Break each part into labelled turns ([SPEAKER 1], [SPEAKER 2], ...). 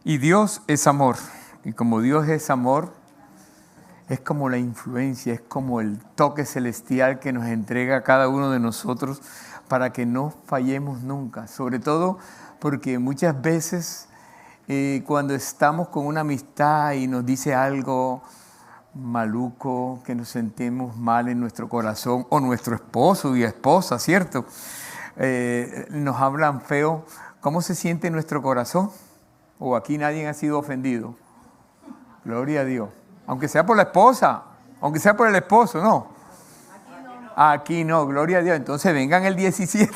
[SPEAKER 1] Y Dios es amor. Y como Dios es amor, es como la influencia, es como el toque celestial que nos entrega a cada uno de nosotros para que no fallemos nunca. Sobre todo porque muchas veces cuando estamos con una amistad y nos dice algo maluco, que nos sentimos mal en nuestro corazón, o nuestro esposo y esposa, ¿cierto? Nos hablan feo. ¿Cómo se siente nuestro corazón? ¿O aquí nadie ha sido ofendido? Gloria a Dios. Aunque sea por la esposa, aunque sea por el esposo, no. Aquí no, gloria a Dios. Entonces vengan el 17.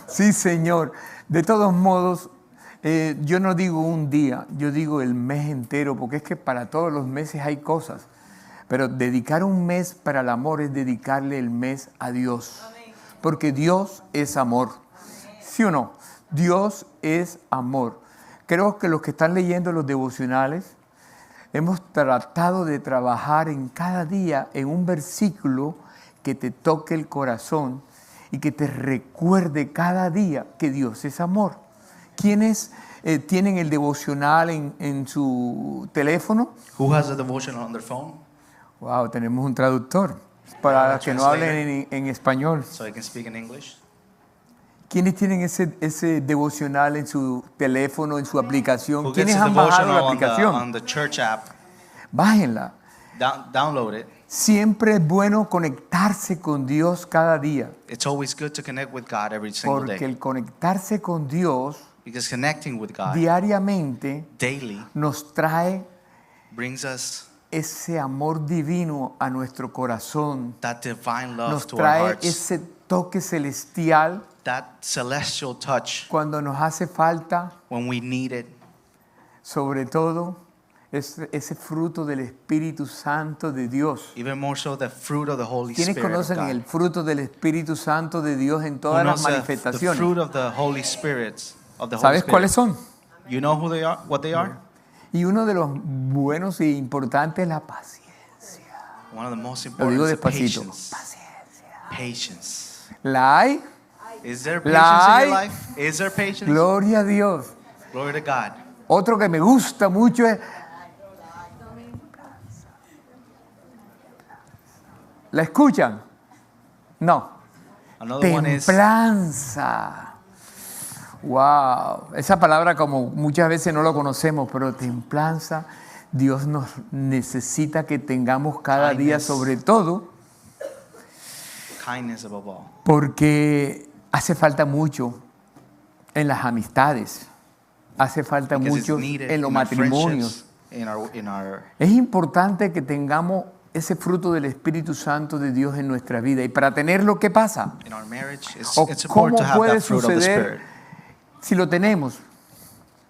[SPEAKER 1] Sí, Señor. De todos modos, yo no digo un día, yo digo el mes entero, porque es que para todos los meses hay cosas. Pero dedicar un mes para el amor es dedicarle el mes a Dios. Porque Dios es amor. ¿Sí o no? Dios es amor. Creo que los que están leyendo los devocionales, hemos tratado de trabajar en cada día en un versículo que te toque el corazón y que te recuerde cada día que Dios es amor. ¿Quiénes tienen el devocional en su teléfono?
[SPEAKER 2] Who has a devotional on their phone?
[SPEAKER 1] Wow, tenemos un traductor para que no hablen en español.
[SPEAKER 2] So I can speak in English.
[SPEAKER 1] ¿Quiénes tienen ese devocional en su teléfono, en su aplicación?
[SPEAKER 2] Who
[SPEAKER 1] ¿Quiénes
[SPEAKER 2] gets a
[SPEAKER 1] han bajado la
[SPEAKER 2] devotional
[SPEAKER 1] aplicación?
[SPEAKER 2] on the church app?
[SPEAKER 1] Bájenla.
[SPEAKER 2] Download it.
[SPEAKER 1] Siempre es bueno conectarse con Dios cada día.
[SPEAKER 2] It's always good to connect with God every single
[SPEAKER 1] Porque
[SPEAKER 2] day.
[SPEAKER 1] el conectarse con Dios
[SPEAKER 2] Because connecting with God
[SPEAKER 1] diariamente
[SPEAKER 2] daily
[SPEAKER 1] nos trae
[SPEAKER 2] brings us
[SPEAKER 1] ese amor divino a nuestro corazón.
[SPEAKER 2] that divine love
[SPEAKER 1] Nos
[SPEAKER 2] to our
[SPEAKER 1] trae
[SPEAKER 2] hearts.
[SPEAKER 1] ese toque celestial
[SPEAKER 2] That celestial touch
[SPEAKER 1] cuando nos hace falta,
[SPEAKER 2] when we need it.
[SPEAKER 1] sobre todo ese fruto del Espíritu Santo de Dios.
[SPEAKER 2] Even more so the fruit of the Holy
[SPEAKER 1] ¿Quiénes
[SPEAKER 2] Spirit of
[SPEAKER 1] conocen
[SPEAKER 2] God.
[SPEAKER 1] el fruto del Espíritu Santo de Dios en
[SPEAKER 2] Who
[SPEAKER 1] todas las
[SPEAKER 2] knows the
[SPEAKER 1] manifestaciones?
[SPEAKER 2] fruit of the Holy Spirit of the Holy
[SPEAKER 1] ¿Sabes
[SPEAKER 2] Spirit?
[SPEAKER 1] cuáles son?
[SPEAKER 2] You know who they are? What they are?
[SPEAKER 1] Y uno de los buenos e importantes es la paciencia.
[SPEAKER 2] One of the most
[SPEAKER 1] Lo
[SPEAKER 2] important
[SPEAKER 1] digo
[SPEAKER 2] is
[SPEAKER 1] despacito.
[SPEAKER 2] patience. Patience.
[SPEAKER 1] ¿La hay?
[SPEAKER 2] Is there
[SPEAKER 1] La
[SPEAKER 2] patience in
[SPEAKER 1] hay.
[SPEAKER 2] your life? Is there patience?
[SPEAKER 1] Gloria a Dios.
[SPEAKER 2] Glory to God.
[SPEAKER 1] Otro que me gusta mucho es ¿la escuchan? No.
[SPEAKER 2] Another one is
[SPEAKER 1] Templanza. Wow. Esa palabra como muchas veces no lo conocemos, pero templanza, Dios nos necesita que tengamos cada día,
[SPEAKER 2] Kindness.
[SPEAKER 1] sobre todo
[SPEAKER 2] kindness above all.
[SPEAKER 1] porque hace falta mucho en las amistades, hace falta
[SPEAKER 2] Because it's
[SPEAKER 1] mucho
[SPEAKER 2] needed
[SPEAKER 1] en los
[SPEAKER 2] in our
[SPEAKER 1] matrimonios.
[SPEAKER 2] friendships, in our
[SPEAKER 1] Es importante que tengamos ese fruto del Espíritu Santo de Dios en nuestra vida. Y para tenerlo, ¿qué pasa?
[SPEAKER 2] marriage.
[SPEAKER 1] ¿O
[SPEAKER 2] It's
[SPEAKER 1] cómo
[SPEAKER 2] important to have
[SPEAKER 1] puede
[SPEAKER 2] that fruit of the
[SPEAKER 1] suceder
[SPEAKER 2] Spirit.
[SPEAKER 1] si lo tenemos?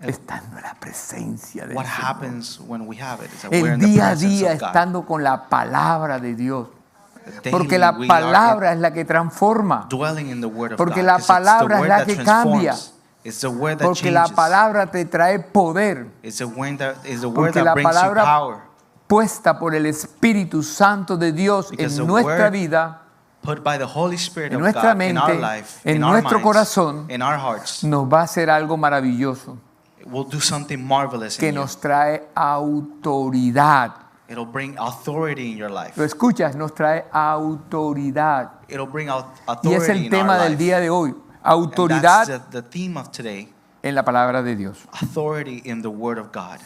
[SPEAKER 1] Estando en la presencia de
[SPEAKER 2] What
[SPEAKER 1] Dios.
[SPEAKER 2] happens when we have it is that we're
[SPEAKER 1] El
[SPEAKER 2] in the
[SPEAKER 1] día a
[SPEAKER 2] presence
[SPEAKER 1] día
[SPEAKER 2] of God.
[SPEAKER 1] estando con la palabra de Dios.
[SPEAKER 2] Daily
[SPEAKER 1] Porque la
[SPEAKER 2] we
[SPEAKER 1] palabra
[SPEAKER 2] are
[SPEAKER 1] es la que transforma.
[SPEAKER 2] dwelling in the word of
[SPEAKER 1] Porque
[SPEAKER 2] God,
[SPEAKER 1] la
[SPEAKER 2] 'cause it's the
[SPEAKER 1] palabra es
[SPEAKER 2] word
[SPEAKER 1] la
[SPEAKER 2] that
[SPEAKER 1] que
[SPEAKER 2] transforms.
[SPEAKER 1] cambia.
[SPEAKER 2] It's the word that
[SPEAKER 1] Porque la
[SPEAKER 2] changes.
[SPEAKER 1] palabra te trae poder.
[SPEAKER 2] It's the word that
[SPEAKER 1] Porque la
[SPEAKER 2] brings you
[SPEAKER 1] palabra
[SPEAKER 2] power.
[SPEAKER 1] puesta por el Espíritu Santo de Dios
[SPEAKER 2] Because
[SPEAKER 1] en
[SPEAKER 2] the
[SPEAKER 1] nuestra
[SPEAKER 2] word
[SPEAKER 1] vida
[SPEAKER 2] Put by the Holy Spirit
[SPEAKER 1] en
[SPEAKER 2] of
[SPEAKER 1] nuestra
[SPEAKER 2] God in our
[SPEAKER 1] mente,
[SPEAKER 2] life,
[SPEAKER 1] en
[SPEAKER 2] in our
[SPEAKER 1] nuestro
[SPEAKER 2] minds,
[SPEAKER 1] corazón,
[SPEAKER 2] in our hearts,
[SPEAKER 1] nos va a hacer algo maravilloso
[SPEAKER 2] it will do something marvelous
[SPEAKER 1] que
[SPEAKER 2] in you.
[SPEAKER 1] nos trae autoridad.
[SPEAKER 2] It'll bring authority in your life.
[SPEAKER 1] ¿Lo escuchas? Nos trae autoridad.
[SPEAKER 2] It'll bring
[SPEAKER 1] Y
[SPEAKER 2] authority
[SPEAKER 1] es el
[SPEAKER 2] in
[SPEAKER 1] tema
[SPEAKER 2] our
[SPEAKER 1] del
[SPEAKER 2] life.
[SPEAKER 1] día de hoy.
[SPEAKER 2] And
[SPEAKER 1] Autoridad
[SPEAKER 2] that's the theme of today.
[SPEAKER 1] en la palabra de Dios.
[SPEAKER 2] Authority in the word of God.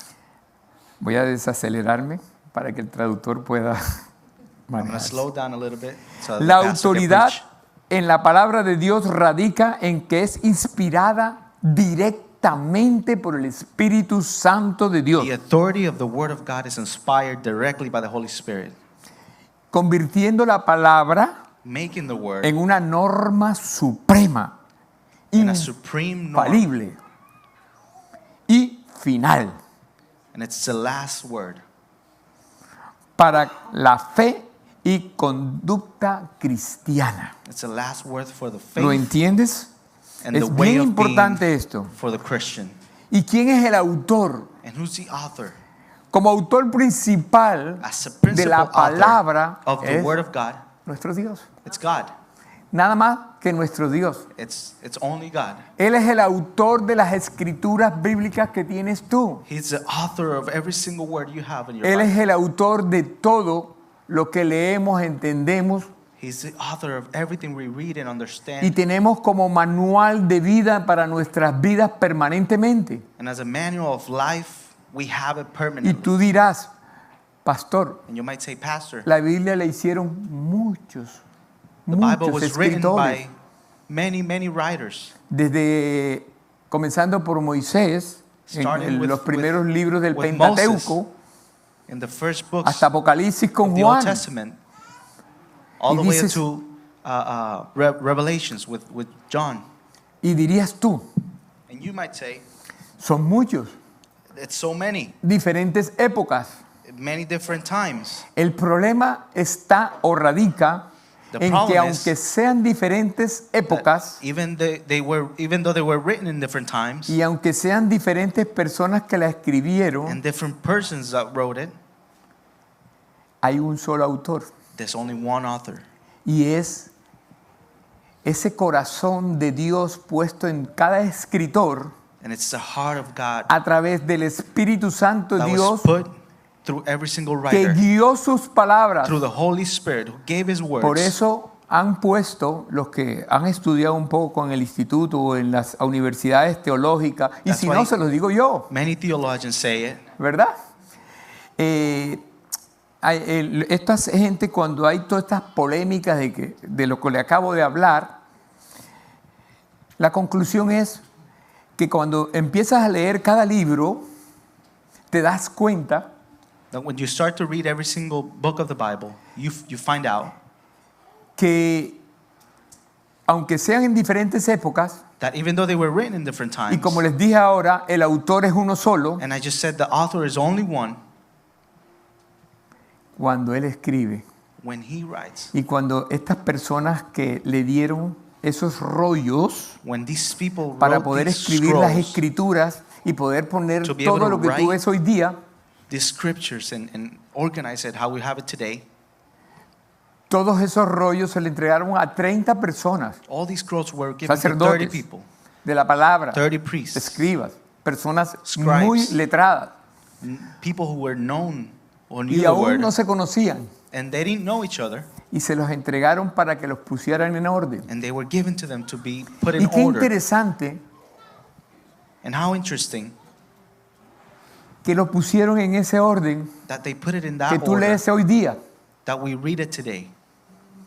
[SPEAKER 1] Voy a desacelerarme para que el traductor pueda
[SPEAKER 2] I'm going to
[SPEAKER 1] manejar.
[SPEAKER 2] slow down a little bit. So the
[SPEAKER 1] La
[SPEAKER 2] pastor can
[SPEAKER 1] autoridad
[SPEAKER 2] preach.
[SPEAKER 1] en la palabra de Dios radica en que es inspirada directamente por el Espíritu Santo de Dios,
[SPEAKER 2] The authority of the word of God is inspired directly by the Holy Spirit,
[SPEAKER 1] convirtiendo la palabra
[SPEAKER 2] making the word
[SPEAKER 1] en una norma suprema,
[SPEAKER 2] in a supreme norm.
[SPEAKER 1] infalible y final
[SPEAKER 2] And it's the last word
[SPEAKER 1] para la fe y conducta cristiana.
[SPEAKER 2] It's the last word for the
[SPEAKER 1] ¿Lo
[SPEAKER 2] faith
[SPEAKER 1] entiendes?
[SPEAKER 2] and the
[SPEAKER 1] Es
[SPEAKER 2] way
[SPEAKER 1] bien
[SPEAKER 2] of
[SPEAKER 1] importante
[SPEAKER 2] being
[SPEAKER 1] esto.
[SPEAKER 2] for the Christian.
[SPEAKER 1] ¿Y quién es el autor?
[SPEAKER 2] And who's the author?
[SPEAKER 1] Como autor principal
[SPEAKER 2] As a
[SPEAKER 1] de
[SPEAKER 2] principal
[SPEAKER 1] la
[SPEAKER 2] author
[SPEAKER 1] palabra
[SPEAKER 2] of the
[SPEAKER 1] es
[SPEAKER 2] word of God,
[SPEAKER 1] nuestro Dios.
[SPEAKER 2] it's God.
[SPEAKER 1] nada más que nuestro Dios.
[SPEAKER 2] It's only God.
[SPEAKER 1] Él es el autor de las escrituras bíblicas que tienes tú.
[SPEAKER 2] He's the author of every single word you have in your
[SPEAKER 1] Él
[SPEAKER 2] Bible.
[SPEAKER 1] es el autor de todo lo que leemos, entendemos
[SPEAKER 2] He's the author of everything we read and
[SPEAKER 1] y
[SPEAKER 2] understand.
[SPEAKER 1] tenemos como manual de vida para nuestras vidas permanentemente.
[SPEAKER 2] And as a manual of life, we have it
[SPEAKER 1] Y
[SPEAKER 2] permanently.
[SPEAKER 1] tú dirás, pastor,
[SPEAKER 2] And you might say, Pastor,
[SPEAKER 1] la Biblia la hicieron muchos
[SPEAKER 2] the Bible
[SPEAKER 1] muchos
[SPEAKER 2] was written
[SPEAKER 1] escritores.
[SPEAKER 2] by many writers.
[SPEAKER 1] Desde comenzando por Moisés, en los primeros libros del
[SPEAKER 2] with
[SPEAKER 1] Pentateuco,
[SPEAKER 2] In the first books
[SPEAKER 1] hasta Apocalipsis con
[SPEAKER 2] of the Old
[SPEAKER 1] Juan.
[SPEAKER 2] Testament, all
[SPEAKER 1] Y
[SPEAKER 2] the way
[SPEAKER 1] dices-
[SPEAKER 2] to Revelations with John.
[SPEAKER 1] Y dirías tú,
[SPEAKER 2] And you might say,
[SPEAKER 1] son muchos,
[SPEAKER 2] it's so many,
[SPEAKER 1] diferentes épocas.
[SPEAKER 2] many different times.
[SPEAKER 1] El problema está o radica
[SPEAKER 2] The
[SPEAKER 1] en
[SPEAKER 2] problem
[SPEAKER 1] que
[SPEAKER 2] is
[SPEAKER 1] aunque sean diferentes épocas
[SPEAKER 2] Even though they were written in different times,
[SPEAKER 1] y aunque sean diferentes personas que la escribieron,
[SPEAKER 2] and different persons that wrote it,
[SPEAKER 1] hay un solo autor.
[SPEAKER 2] there's only one author.
[SPEAKER 1] Y es ese corazón de Dios puesto en cada escritor
[SPEAKER 2] And it's the heart of God
[SPEAKER 1] a través del Espíritu Santo de
[SPEAKER 2] that
[SPEAKER 1] Dios
[SPEAKER 2] was put through every single
[SPEAKER 1] que
[SPEAKER 2] writer,
[SPEAKER 1] guió sus palabras.
[SPEAKER 2] through the Holy Spirit who gave His words.
[SPEAKER 1] Por eso han puesto, los que han estudiado un poco en el instituto o en las universidades teológicas, y
[SPEAKER 2] That's
[SPEAKER 1] si
[SPEAKER 2] why-
[SPEAKER 1] no se los digo yo,
[SPEAKER 2] Many theologians say it.
[SPEAKER 1] ¿verdad? Esta gente, cuando hay todas estas polémicas de lo que le acabo de hablar, la conclusión es que cuando empiezas a leer cada libro, te das cuenta
[SPEAKER 2] That when you start to read every single book of the Bible, you find out
[SPEAKER 1] que aunque sean en diferentes épocas,
[SPEAKER 2] that even though they were written in different times,
[SPEAKER 1] y como les dije ahora, el autor es uno solo,
[SPEAKER 2] and I just said the author is only one,
[SPEAKER 1] cuando él escribe
[SPEAKER 2] when he writes,
[SPEAKER 1] y cuando estas personas que le dieron esos rollos
[SPEAKER 2] when these people
[SPEAKER 1] para
[SPEAKER 2] wrote
[SPEAKER 1] poder
[SPEAKER 2] these
[SPEAKER 1] escribir las
[SPEAKER 2] scrolls,
[SPEAKER 1] escrituras y poder poner
[SPEAKER 2] To be able
[SPEAKER 1] todo
[SPEAKER 2] to
[SPEAKER 1] lo que tú
[SPEAKER 2] write
[SPEAKER 1] ves hoy día,
[SPEAKER 2] these scriptures and organize it how we have it today,
[SPEAKER 1] todos esos rollos se le entregaron a 30 personas
[SPEAKER 2] all these scrolls were given to 30
[SPEAKER 1] Sacerdotes.
[SPEAKER 2] people,
[SPEAKER 1] de la palabra,
[SPEAKER 2] 30 priests,
[SPEAKER 1] escribas, personas
[SPEAKER 2] Scribes.
[SPEAKER 1] muy letradas
[SPEAKER 2] people who were known or knew
[SPEAKER 1] y
[SPEAKER 2] the
[SPEAKER 1] aún
[SPEAKER 2] word,
[SPEAKER 1] no se conocían
[SPEAKER 2] and they didn't know each other,
[SPEAKER 1] y se los entregaron para que los pusieran en orden.
[SPEAKER 2] and they were given to them to be put
[SPEAKER 1] Y
[SPEAKER 2] in
[SPEAKER 1] qué
[SPEAKER 2] order.
[SPEAKER 1] interesante
[SPEAKER 2] And how interesting
[SPEAKER 1] que lo pusieron en ese orden
[SPEAKER 2] that they put it in that
[SPEAKER 1] que tú
[SPEAKER 2] order,
[SPEAKER 1] lees hoy día,
[SPEAKER 2] that we read it today,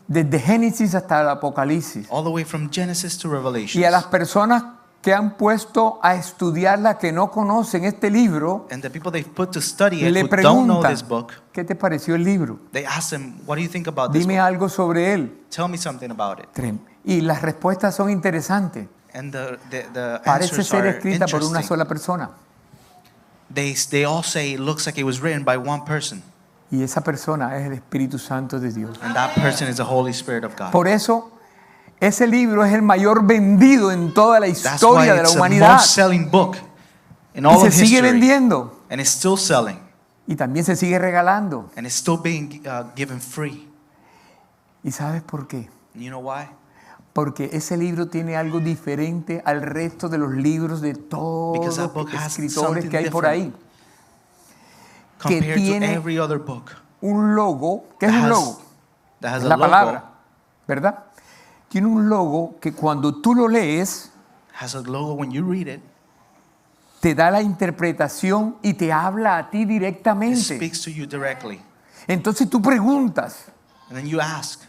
[SPEAKER 1] desde Génesis hasta el Apocalipsis.
[SPEAKER 2] all the way from Genesis to Revelation.
[SPEAKER 1] Y a las personas que han puesto a estudiarla que no conocen este libro,
[SPEAKER 2] And the people they've put to study it
[SPEAKER 1] le
[SPEAKER 2] who don't know
[SPEAKER 1] preguntan,
[SPEAKER 2] this book,
[SPEAKER 1] ¿qué te pareció el libro?
[SPEAKER 2] they ask them, what do you think about this
[SPEAKER 1] Dime
[SPEAKER 2] book?
[SPEAKER 1] algo sobre él.
[SPEAKER 2] Tell me something about it.
[SPEAKER 1] Y las respuestas son interesantes.
[SPEAKER 2] And the
[SPEAKER 1] Parece
[SPEAKER 2] answers
[SPEAKER 1] ser
[SPEAKER 2] are
[SPEAKER 1] escrita por una
[SPEAKER 2] interesting.
[SPEAKER 1] sola persona.
[SPEAKER 2] They all say it looks like it was written by one person.
[SPEAKER 1] Y esa persona es el Espíritu Santo de Dios.
[SPEAKER 2] And that person is the Holy Spirit of God.
[SPEAKER 1] Por eso, ese libro es el mayor vendido en toda la
[SPEAKER 2] That's why
[SPEAKER 1] historia de la
[SPEAKER 2] it's the
[SPEAKER 1] humanidad.
[SPEAKER 2] most selling book in
[SPEAKER 1] Y
[SPEAKER 2] all
[SPEAKER 1] se
[SPEAKER 2] of
[SPEAKER 1] sigue
[SPEAKER 2] history.
[SPEAKER 1] vendiendo.
[SPEAKER 2] And it's still selling.
[SPEAKER 1] Y también se sigue regalando.
[SPEAKER 2] And it's still being given free.
[SPEAKER 1] ¿Y sabes por qué?
[SPEAKER 2] And you know why?
[SPEAKER 1] Porque ese libro tiene algo diferente al resto de los libros de todos
[SPEAKER 2] Because that
[SPEAKER 1] los
[SPEAKER 2] book has
[SPEAKER 1] escritores
[SPEAKER 2] something
[SPEAKER 1] que hay por ahí. Que
[SPEAKER 2] Compared to
[SPEAKER 1] tiene
[SPEAKER 2] every other book.
[SPEAKER 1] un logo. ¿Qué es un logo?
[SPEAKER 2] That has
[SPEAKER 1] Es
[SPEAKER 2] a
[SPEAKER 1] la
[SPEAKER 2] logo.
[SPEAKER 1] palabra, ¿verdad? Tiene un logo que cuando tú lo lees,
[SPEAKER 2] Has a logo when you read it.
[SPEAKER 1] te da la interpretación y te habla a ti
[SPEAKER 2] It
[SPEAKER 1] directamente.
[SPEAKER 2] speaks to you directly.
[SPEAKER 1] Entonces tú preguntas,
[SPEAKER 2] And then you ask,